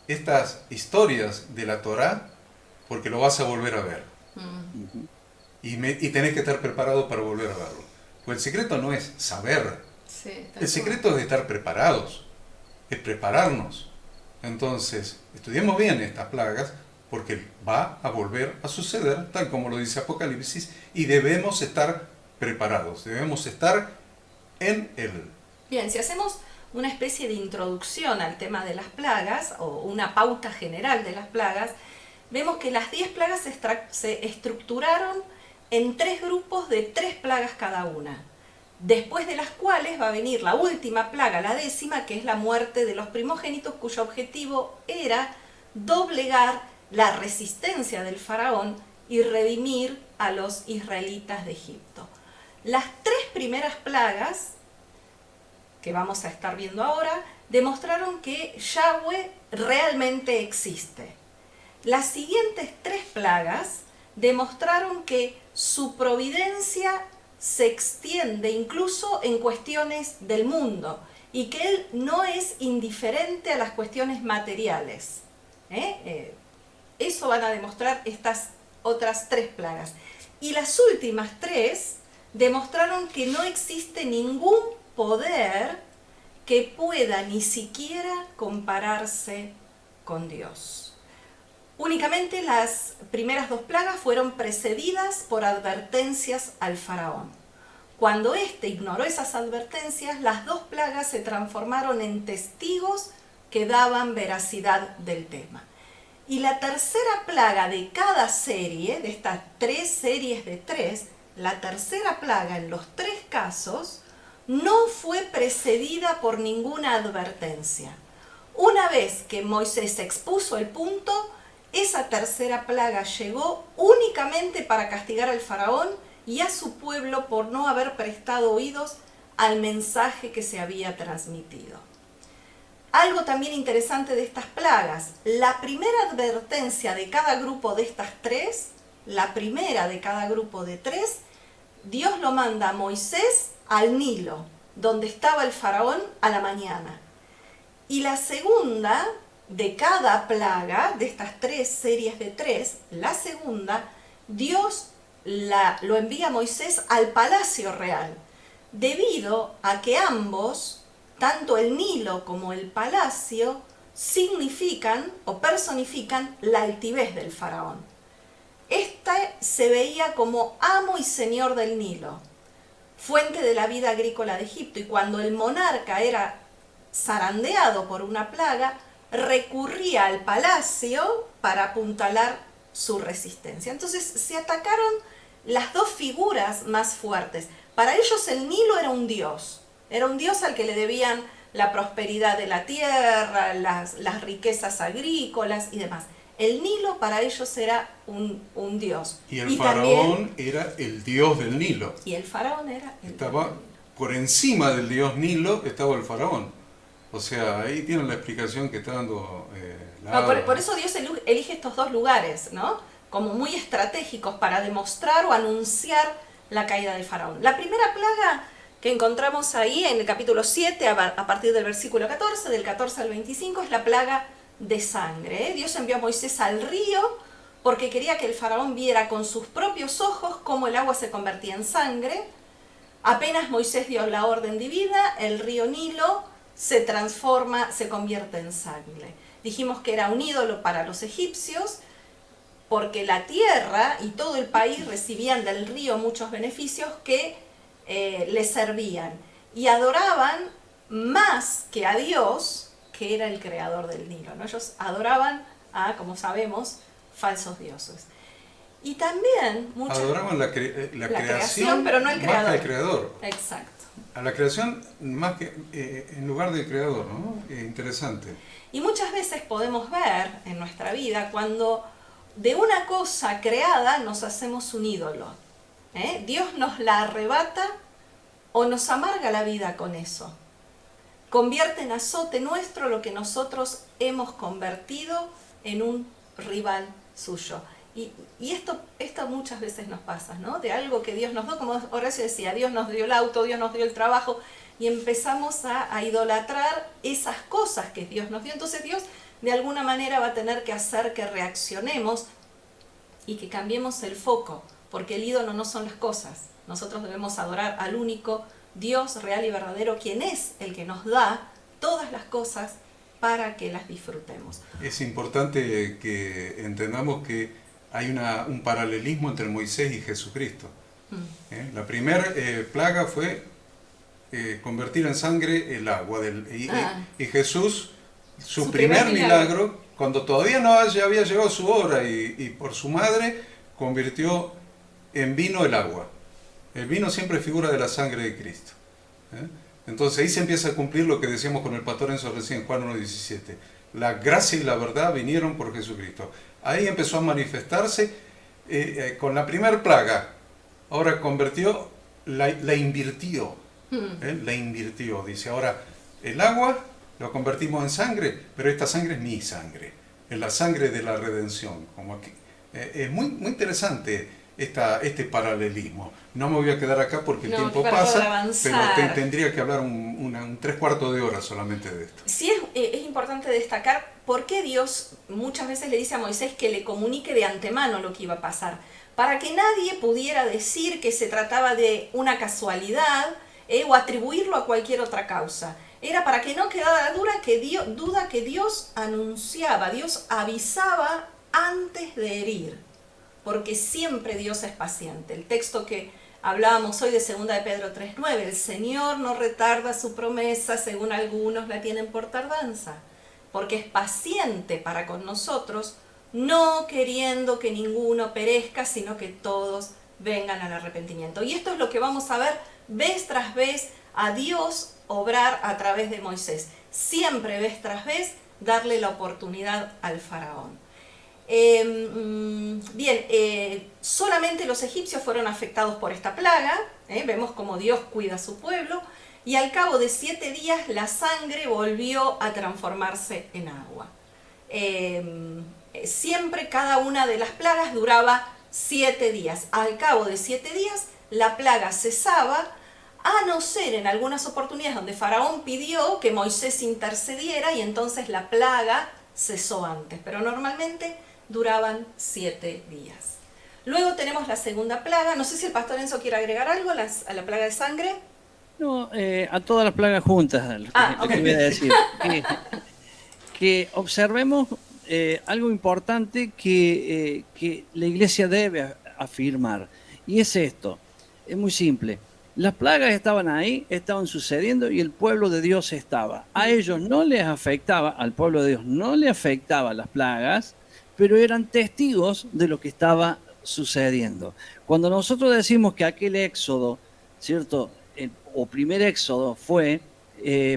estas historias de la Torá, porque lo vas a volver a ver. Y tenés que estar preparado para volver a verlo. Pues el secreto no es saber, el secreto es estar preparados, es prepararnos. Entonces, estudiemos bien estas plagas, porque va a volver a suceder, tal como lo dice Apocalipsis, y debemos estar preparados, debemos estar en él. Bien, si hacemos una especie de introducción al tema de las plagas, o una pauta general de las plagas, vemos que las 10 plagas se estructuraron en 3 grupos de 3 plagas cada una, después de las cuales va a venir la última plaga, la 10ª, que es la muerte de los primogénitos, cuyo objetivo era doblegar la resistencia del faraón y redimir a los israelitas de Egipto. Las 3 primeras plagas, que vamos a estar viendo ahora, demostraron que Yahweh realmente existe. Las siguientes 3 plagas demostraron que su providencia se extiende incluso en cuestiones del mundo y que Él no es indiferente a las cuestiones materiales. Eso van a demostrar estas otras 3 plagas. Y las últimas 3 demostraron que no existe ningún poder que pueda ni siquiera compararse con Dios. Únicamente las primeras 2 plagas fueron precedidas por advertencias al faraón. Cuando éste ignoró esas advertencias, las 2 plagas se transformaron en testigos que daban veracidad del tema. Y la tercera plaga de cada serie, de estas 3 series de 3, la tercera plaga en los 3 casos no fue precedida por ninguna advertencia. Una vez que Moisés expuso el punto, esa tercera plaga llegó únicamente para castigar al faraón y a su pueblo por no haber prestado oídos al mensaje que se había transmitido. Algo también interesante de estas plagas, la primera advertencia de cada grupo de estas 3, la primera de cada grupo de 3, Dios lo manda a Moisés al Nilo, donde estaba el faraón a la mañana. Y la segunda de cada plaga, de estas 3 series de 3, la segunda, Dios lo envía a Moisés al palacio real, debido a que ambos, tanto el Nilo como el palacio, significan o personifican la altivez del faraón. Este se veía como amo y señor del Nilo, fuente de la vida agrícola de Egipto, y cuando el monarca era zarandeado por una plaga, recurría al palacio para apuntalar su resistencia. Entonces se atacaron las dos figuras más fuertes. Para ellos el Nilo era un dios al que le debían la prosperidad de la tierra, las riquezas agrícolas y demás. El Nilo para ellos era un dios. Y el faraón era el dios del Nilo. Y el faraón era el Estaba por encima del dios Nilo, estaba el faraón. O sea, ahí tienen la explicación que está dando por eso Dios elige estos dos lugares, ¿no? Como muy estratégicos para demostrar o anunciar la caída del faraón. La primera plaga que encontramos ahí en el capítulo 7, a partir del versículo 14, del 14 al 25, es la plaga de sangre. Dios envió a Moisés al río porque quería que el faraón viera con sus propios ojos cómo el agua se convertía en sangre. Apenas Moisés dio la orden divina, el río Nilo se transforma, se convierte en sangre. Dijimos que era un ídolo para los egipcios, porque la tierra y todo el país recibían del río muchos beneficios que les servían. Y adoraban más que a Dios, que era el creador del Nilo, ¿no? Ellos adoraban a, como sabemos, falsos dioses. Y también adoraban la creación, pero no el creador. Más que el creador. Exacto. A la creación más que en lugar del creador, ¿no? Interesante. Y muchas veces podemos ver en nuestra vida cuando de una cosa creada nos hacemos un ídolo. Dios nos la arrebata o nos amarga la vida con eso. Convierte en azote nuestro lo que nosotros hemos convertido en un rival suyo. Y esto muchas veces nos pasa, ¿no? De algo que Dios nos dio, como Horacio decía, Dios nos dio el auto, Dios nos dio el trabajo, y empezamos a idolatrar esas cosas que Dios nos dio. Entonces Dios de alguna manera va a tener que hacer que reaccionemos y que cambiemos el foco, porque el ídolo no son las cosas. Nosotros debemos adorar al único Dios real y verdadero, quien es el que nos da todas las cosas para que las disfrutemos. Es importante que entendamos que hay un paralelismo entre Moisés y Jesucristo. La primera plaga fue convertir en sangre el agua. Y Jesús, su primer milagro, cuando todavía no había llegado su hora y por su madre, convirtió en vino el agua. El vino siempre es figura de la sangre de Cristo. Entonces ahí se empieza a cumplir lo que decíamos con el pastor Enzo recién, Juan 1:17. La gracia y la verdad vinieron por Jesucristo. Ahí empezó a manifestarse con la primera plaga. Ahora convirtió, la invirtió. La invirtió. Dice, ahora el agua lo convertimos en sangre, pero esta sangre es mi sangre. Es la sangre de la redención. Como que, es muy, muy interesante este paralelismo. No me voy a quedar acá porque el tiempo pasa, pero tendría que hablar un 3/4 de hora solamente de esto. Sí, es importante destacar por qué Dios muchas veces le dice a Moisés que le comunique de antemano lo que iba a pasar, para que nadie pudiera decir que se trataba de una casualidad o atribuirlo a cualquier otra causa. Era para que no quedara duda que Dios anunciaba, Dios avisaba antes de herir. Porque siempre Dios es paciente. El texto que hablábamos hoy de 2 de Pedro 3:9, el Señor no retarda su promesa, según algunos la tienen por tardanza, porque es paciente para con nosotros, no queriendo que ninguno perezca, sino que todos vengan al arrepentimiento. Y esto es lo que vamos a ver vez tras vez a Dios obrar a través de Moisés. Siempre vez tras vez darle la oportunidad al faraón. Solamente los egipcios fueron afectados por esta plaga. Vemos como Dios cuida a su pueblo, y al cabo de 7 días la sangre volvió a transformarse en agua. Siempre cada una de las plagas duraba 7 días. Al cabo de 7 días la plaga cesaba a no ser en algunas oportunidades donde Faraón pidió que Moisés intercediera y entonces la plaga cesó antes, pero normalmente duraban 7 días. Luego tenemos la segunda plaga. No sé si el pastor Enzo quiere agregar algo a la plaga de sangre. No, a todas las plagas juntas, lo que voy a decir. Que observemos algo importante que la iglesia debe afirmar, y es esto. Es muy simple. Las plagas estaban ahí, estaban sucediendo y el pueblo de Dios estaba. A ellos no les afectaba, al pueblo de Dios no le afectaban las plagas, pero eran testigos de lo que estaba sucediendo. Cuando nosotros decimos que aquel éxodo, ¿cierto? O primer éxodo fue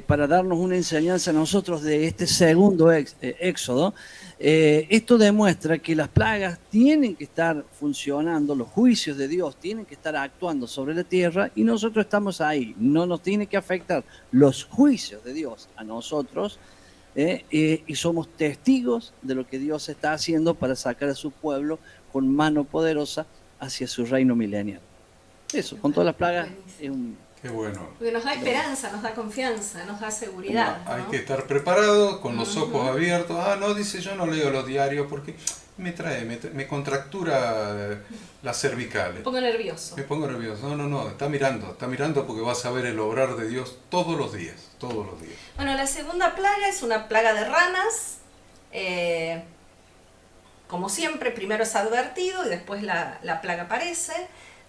para darnos una enseñanza a nosotros de este segundo éxodo, esto demuestra que las plagas tienen que estar funcionando, los juicios de Dios tienen que estar actuando sobre la tierra y nosotros estamos ahí. No nos tiene que afectar los juicios de Dios a nosotros y somos testigos de lo que Dios está haciendo para sacar a su pueblo con mano poderosa hacia su reino milenial. Eso, con todas las plagas, es un... Qué bueno. Porque nos da esperanza, nos da confianza, nos da seguridad. Hay ¿no? que estar preparado, con los ojos abiertos. No, dice, yo no leo los diarios porque me contractura las cervicales. Me pongo nervioso. Me pongo nervioso. No, está mirando porque vas a ver el obrar de Dios todos los días. Bueno, la segunda plaga es una plaga de ranas. Como siempre, primero es advertido y después la plaga aparece.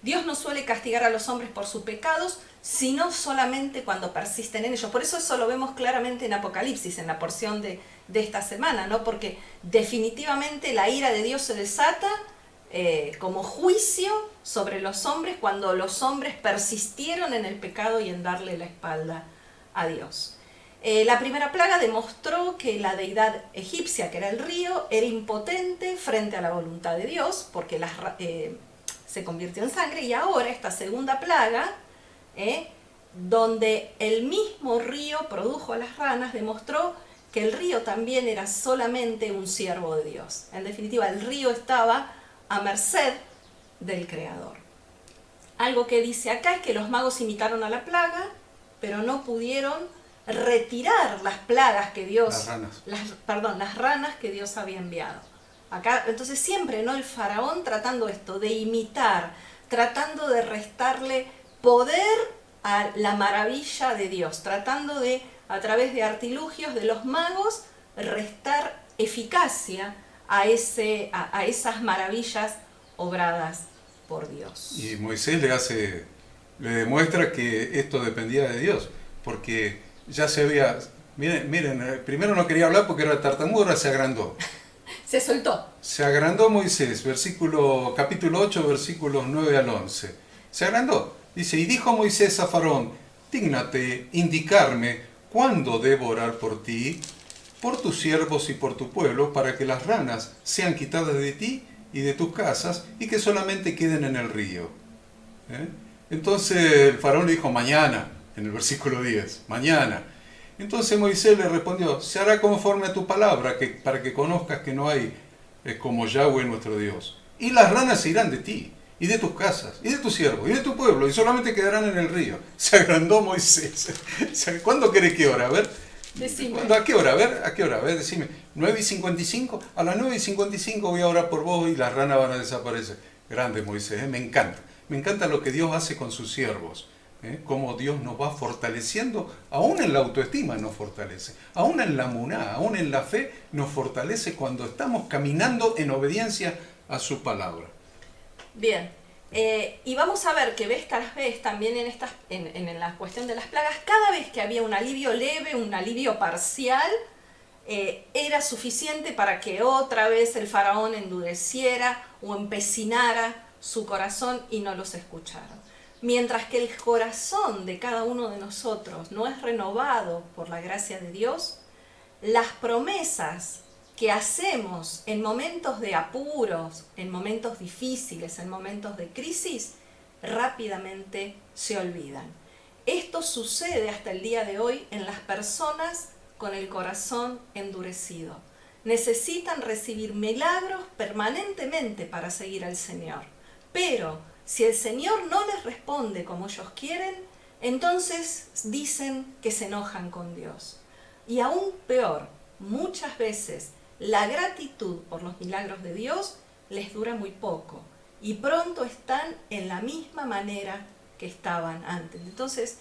Dios no suele castigar a los hombres por sus pecados, sino solamente cuando persisten en ellos. Por eso lo vemos claramente en Apocalipsis, en la porción de esta semana, ¿no? Porque definitivamente la ira de Dios se desata como juicio sobre los hombres cuando los hombres persistieron en el pecado y en darle la espalda a Dios. La primera plaga demostró que la deidad egipcia, que era el río, era impotente frente a la voluntad de Dios, porque se convirtió en sangre, y ahora esta segunda plaga, donde el mismo río produjo a las ranas, demostró que el río también era solamente un siervo de Dios. En definitiva, el río estaba a merced del Creador. Algo que dice acá es que los magos imitaron a la plaga, pero no pudieron retirar las plagas que Dios... las ranas que Dios había enviado. Acá, entonces siempre, ¿no? El faraón tratando esto, de imitar, tratando de restarle poder a la maravilla de Dios, tratando de, a través de artilugios de los magos, restar eficacia a esas maravillas obradas por Dios. Y Moisés le demuestra que esto dependía de Dios, porque ya se había... Miren, primero no quería hablar porque era tartamudo, ahora se agrandó. Se soltó. Se agrandó Moisés, capítulo 8, versículos 9 al 11. Se agrandó. Dice, y dijo Moisés a Faraón, dígnate indicarme cuándo debo orar por ti, por tus siervos y por tu pueblo, para que las ranas sean quitadas de ti y de tus casas, y que solamente queden en el río. Entonces el Faraón le dijo, mañana, en el versículo 10, mañana. Entonces Moisés le respondió, se hará conforme a tu palabra, para que conozcas que no hay como Yahweh nuestro Dios. Y las ranas se irán de ti, y de tus casas, y de tus siervos, y de tu pueblo, y solamente quedarán en el río. Se agrandó Moisés. ¿Cuándo querés que ora? A ver. Decime. ¿A qué hora? ¿A qué hora? A ver, decime. 9:55. A las 9:55 voy a orar por vos y las ranas van a desaparecer. Grande Moisés, me encanta. Me encanta lo que Dios hace con sus siervos. Cómo Dios nos va fortaleciendo, aún en la autoestima nos fortalece, aún en la muná, aún en la fe nos fortalece cuando estamos caminando en obediencia a su palabra. Bien, y vamos a ver que vez tras vez también en la cuestión de las plagas, cada vez que había un alivio leve, un alivio parcial, era suficiente para que otra vez el faraón endureciera o empecinara su corazón y no los escuchara. Mientras que el corazón de cada uno de nosotros no es renovado por la gracia de Dios, las promesas que hacemos en momentos de apuros, en momentos difíciles, en momentos de crisis, rápidamente se olvidan. Esto sucede hasta el día de hoy en las personas con el corazón endurecido. Necesitan recibir milagros permanentemente para seguir al Señor, pero si el Señor no les responde como ellos quieren, entonces dicen que se enojan con Dios. Y aún peor, muchas veces la gratitud por los milagros de Dios les dura muy poco y pronto están en la misma manera que estaban antes. Entonces,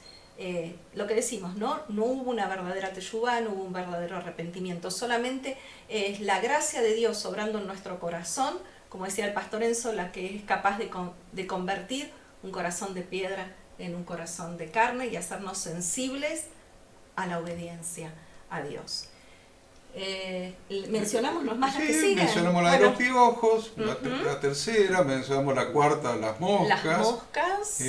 lo que decimos, no hubo una verdadera teshuvá, no hubo un verdadero arrepentimiento, solamente es la gracia de Dios obrando en nuestro corazón, como decía el pastor Enzo, la que es capaz de convertir un corazón de piedra en un corazón de carne y hacernos sensibles a la obediencia a Dios. Mencionamos los más las que siguen. Mencionamos la de los piojos, la tercera, mencionamos la cuarta, las moscas. Las moscas.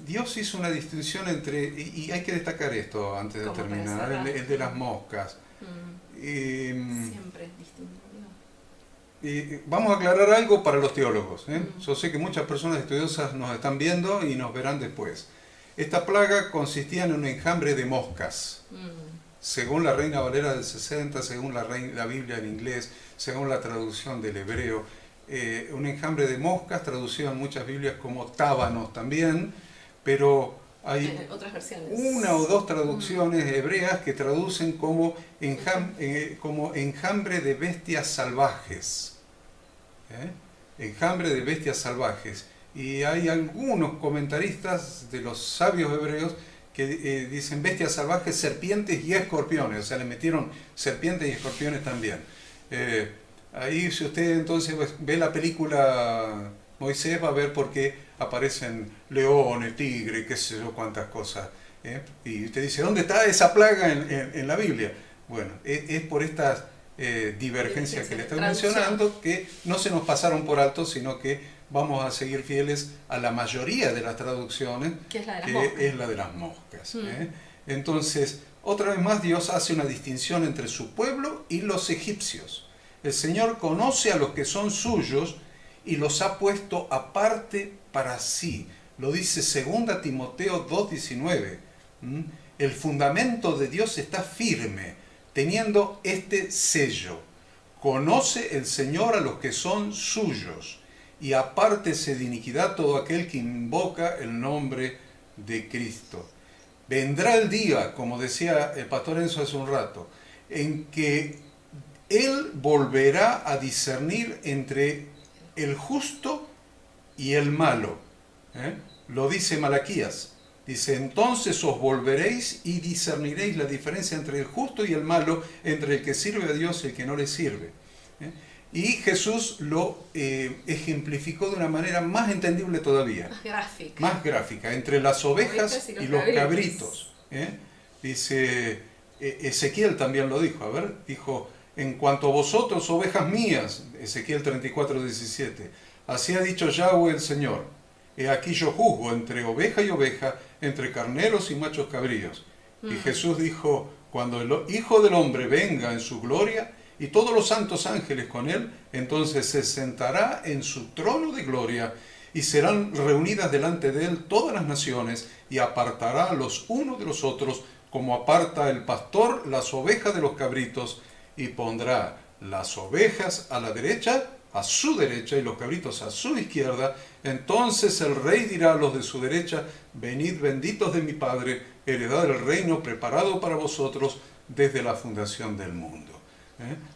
Dios hizo una distinción entre, y hay que destacar esto antes de terminar, el de las moscas. Siempre es distinto. Vamos a aclarar algo para los teólogos. Yo sé que muchas personas estudiosas nos están viendo y nos verán después. Esta plaga consistía en un enjambre de moscas. Según la Reina Valera del 60, según la Biblia en inglés, según la traducción del hebreo, un enjambre de moscas, traducido en muchas Biblias como tábanos también, pero hay otras versiones. Una o dos traducciones hebreas que traducen como enjambre de bestias salvajes. Enjambre de bestias salvajes. Y hay algunos comentaristas de los sabios hebreos que dicen bestias salvajes, serpientes y escorpiones, o sea, le metieron serpientes y escorpiones también. Ahí si usted entonces ve la película Moisés va a ver por qué aparecen leones, tigres, qué sé yo, cuántas cosas. Y usted dice, ¿dónde está esa plaga en la Biblia? Bueno, es por estas divergencias que le estoy mencionando, que no se nos pasaron por alto, sino que vamos a seguir fieles a la mayoría de las traducciones, que es la de las moscas. Entonces, otra vez más, Dios hace una distinción entre su pueblo y los egipcios. El Señor conoce a los que son suyos y los ha puesto aparte para sí. Lo dice 2 Timoteo 2:19. El fundamento de Dios está firme, teniendo este sello. Conoce el Señor a los que son suyos, y apártese de iniquidad todo aquel que invoca el nombre de Cristo. Vendrá el día, como decía el pastor Enzo hace un rato, en que Él volverá a discernir entre el justo y el malo. Lo dice Malaquías. Dice, entonces os volveréis y discerniréis la diferencia entre el justo y el malo, entre el que sirve a Dios y el que no le sirve. Y Jesús lo ejemplificó de una manera más entendible todavía. Más gráfica. Entre las ovejas y los cabritos. Dice, Ezequiel también lo dijo. Dijo, en cuanto a vosotros, ovejas mías, Ezequiel 34:17, así ha dicho Yahweh el Señor. He aquí yo juzgo entre oveja y oveja, entre carneros y machos cabríos. Y Jesús dijo, cuando el Hijo del Hombre venga en su gloria, y todos los santos ángeles con él, entonces se sentará en su trono de gloria, y serán reunidas delante de él todas las naciones, y apartará los unos de los otros, como aparta el pastor las ovejas de los cabritos, y pondrá las ovejas a la derecha, a su derecha, y los cabritos a su izquierda. Entonces el rey dirá a los de su derecha, venid benditos de mi Padre, heredad del reino preparado para vosotros desde la fundación del mundo.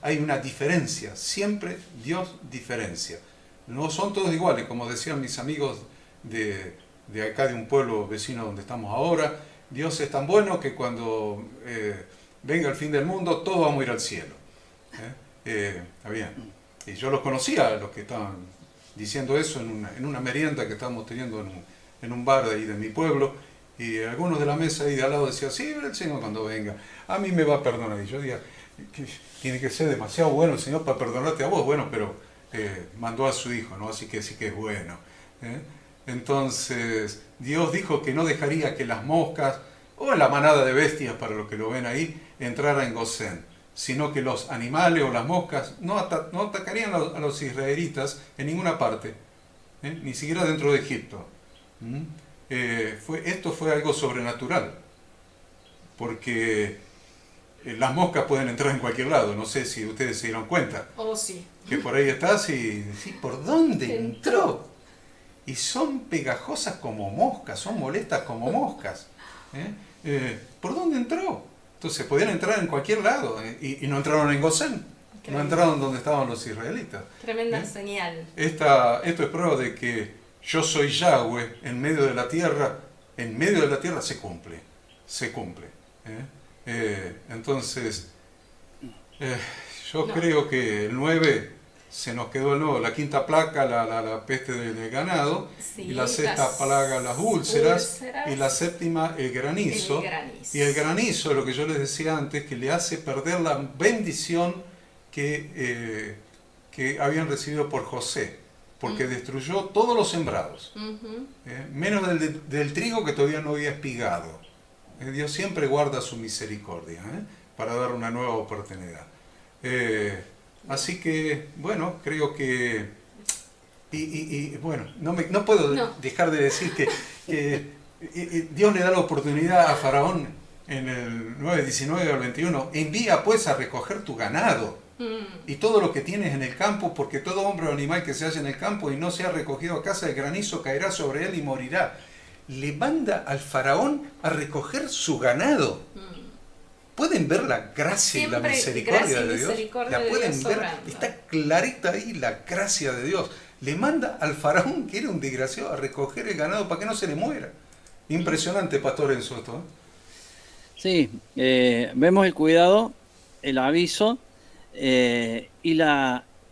Hay una diferencia, siempre Dios diferencia. No son todos iguales, como decían mis amigos de acá, de un pueblo vecino donde estamos ahora. Dios es tan bueno que cuando venga el fin del mundo, todos vamos a ir al cielo. Está bien. Y yo los conocía, los que estaban diciendo eso en una merienda que estábamos teniendo en un bar de ahí de mi pueblo, y algunos de la mesa ahí de al lado decían, sí, el Señor cuando venga, a mí me va a perdonar. Y yo decía, tiene que ser demasiado bueno el Señor para perdonarte a vos. Bueno, pero mandó a su Hijo, ¿no? Así que sí que es bueno. Entonces, Dios dijo que no dejaría que las moscas, o la manada de bestias, para los que lo ven ahí, entrara en Gosén, sino que los animales o las moscas no atacarían a los israelitas en ninguna parte, ni siquiera dentro de Egipto. Esto fue algo sobrenatural, porque las moscas pueden entrar en cualquier lado. No sé si ustedes se dieron cuenta. Oh, sí. Que por ahí estás y decís, ¿por dónde entró? y son pegajosas como moscas, son molestas como moscas. ¿Por dónde entró? Entonces podían entrar en cualquier lado, y no entraron en Gosén, no entraron donde estaban los israelitas. Tremenda señal. Esto es prueba de que yo soy Yahweh en medio de la tierra se cumple. Entonces, yo creo que el 9 se nos quedó el nuevo, la quinta plaga, la peste del ganado, sí, y la sexta plaga, las úlceras, y la séptima, el granizo. Y el granizo, lo que yo les decía antes, que le hace perder la bendición que habían recibido por José, porque destruyó todos los sembrados, menos del trigo que todavía no había espigado. Dios siempre guarda su misericordia para dar una nueva oportunidad. Así que, bueno, creo que... bueno, no puedo dejar de decir que Dios le da la oportunidad a Faraón en el 9:19 al 21. Envía pues a recoger tu ganado y todo lo que tienes en el campo, porque todo hombre o animal que se halla en el campo y no sea recogido a casa, el granizo caerá sobre él y morirá. Le manda al Faraón a recoger su ganado. ¿Pueden ver la gracia y la misericordia de Dios? La pueden ver, está clarita ahí la gracia de Dios. Le manda al Faraón, que era un desgraciado, a recoger el ganado para que no se le muera. Impresionante, Pastor Enzo, esto. Sí, vemos el cuidado, el aviso y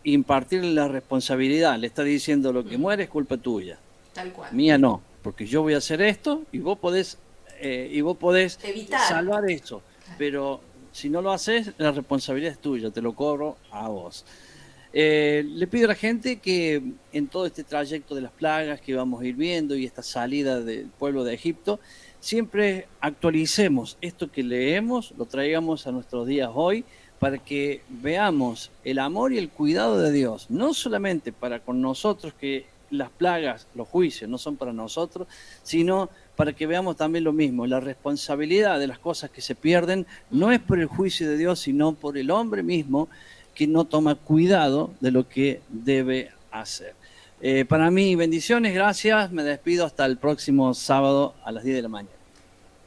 impartirle la responsabilidad. Le está diciendo: lo que muere es culpa tuya. Tal cual. Mía no, porque yo voy a hacer esto y vos podés evitar, salvar eso. Pero si no lo haces, la responsabilidad es tuya, te lo cobro a vos. Le pido a la gente que en todo este trayecto de las plagas que vamos a ir viendo y esta salida del pueblo de Egipto, siempre actualicemos esto que leemos, lo traigamos a nuestros días hoy, para que veamos el amor y el cuidado de Dios, no solamente para con nosotros, que las plagas, los juicios no son para nosotros, sino para que veamos también lo mismo, la responsabilidad de las cosas que se pierden no es por el juicio de Dios, sino por el hombre mismo que no toma cuidado de lo que debe hacer. Para mí, bendiciones, gracias, me despido hasta el próximo sábado a las 10 de la mañana.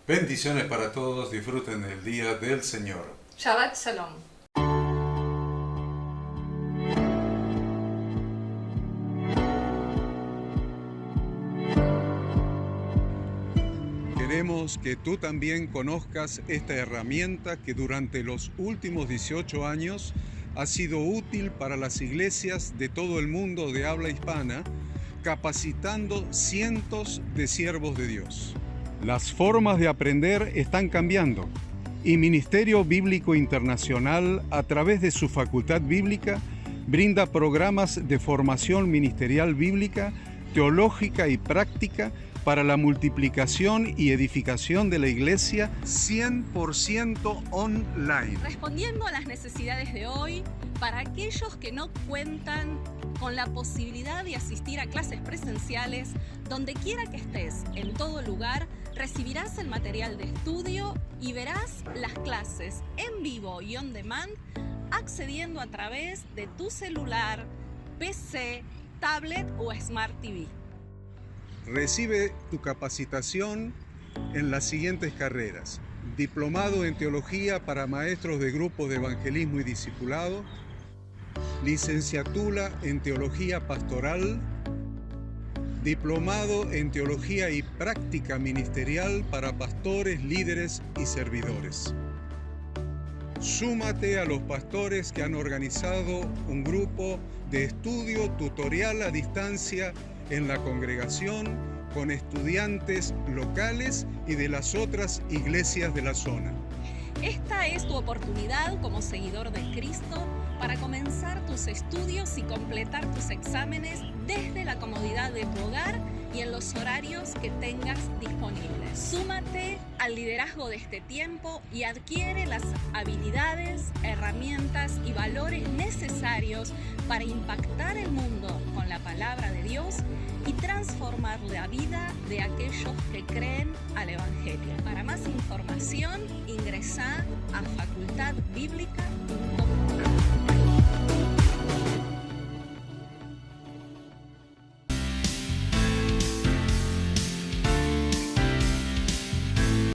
Bendiciones para todos, disfruten el día del Señor. Shabbat Shalom. Queremos que tú también conozcas esta herramienta que durante los últimos 18 años ha sido útil para las iglesias de todo el mundo de habla hispana, capacitando cientos de siervos de Dios. Las formas de aprender están cambiando y Ministerio Bíblico Internacional, a través de su facultad bíblica, brinda programas de formación ministerial bíblica, teológica y práctica para la multiplicación y edificación de la iglesia 100% online. Respondiendo a las necesidades de hoy, para aquellos que no cuentan con la posibilidad de asistir a clases presenciales, donde quiera que estés, en todo lugar, recibirás el material de estudio y verás las clases en vivo y on demand, accediendo a través de tu celular, PC, tablet o Smart TV. Recibe tu capacitación en las siguientes carreras: diplomado en teología para maestros de grupos de evangelismo y discipulado, licenciatura en teología pastoral, diplomado en teología y práctica ministerial para pastores, líderes y servidores. Súmate a los pastores que han organizado un grupo de estudio tutorial a distancia en la congregación con estudiantes locales y de las otras iglesias de la zona. Esta es tu oportunidad como seguidor de Cristo para comenzar tus estudios y completar tus exámenes desde la comodidad de tu hogar y en los horarios que tengas disponibles. Súmate al liderazgo de este tiempo y adquiere las habilidades, herramientas y valores necesarios para impactar el mundo con la palabra de Dios y transformar la vida de aquellos que creen al Evangelio. Para más información, ingresá a facultadbiblica.com.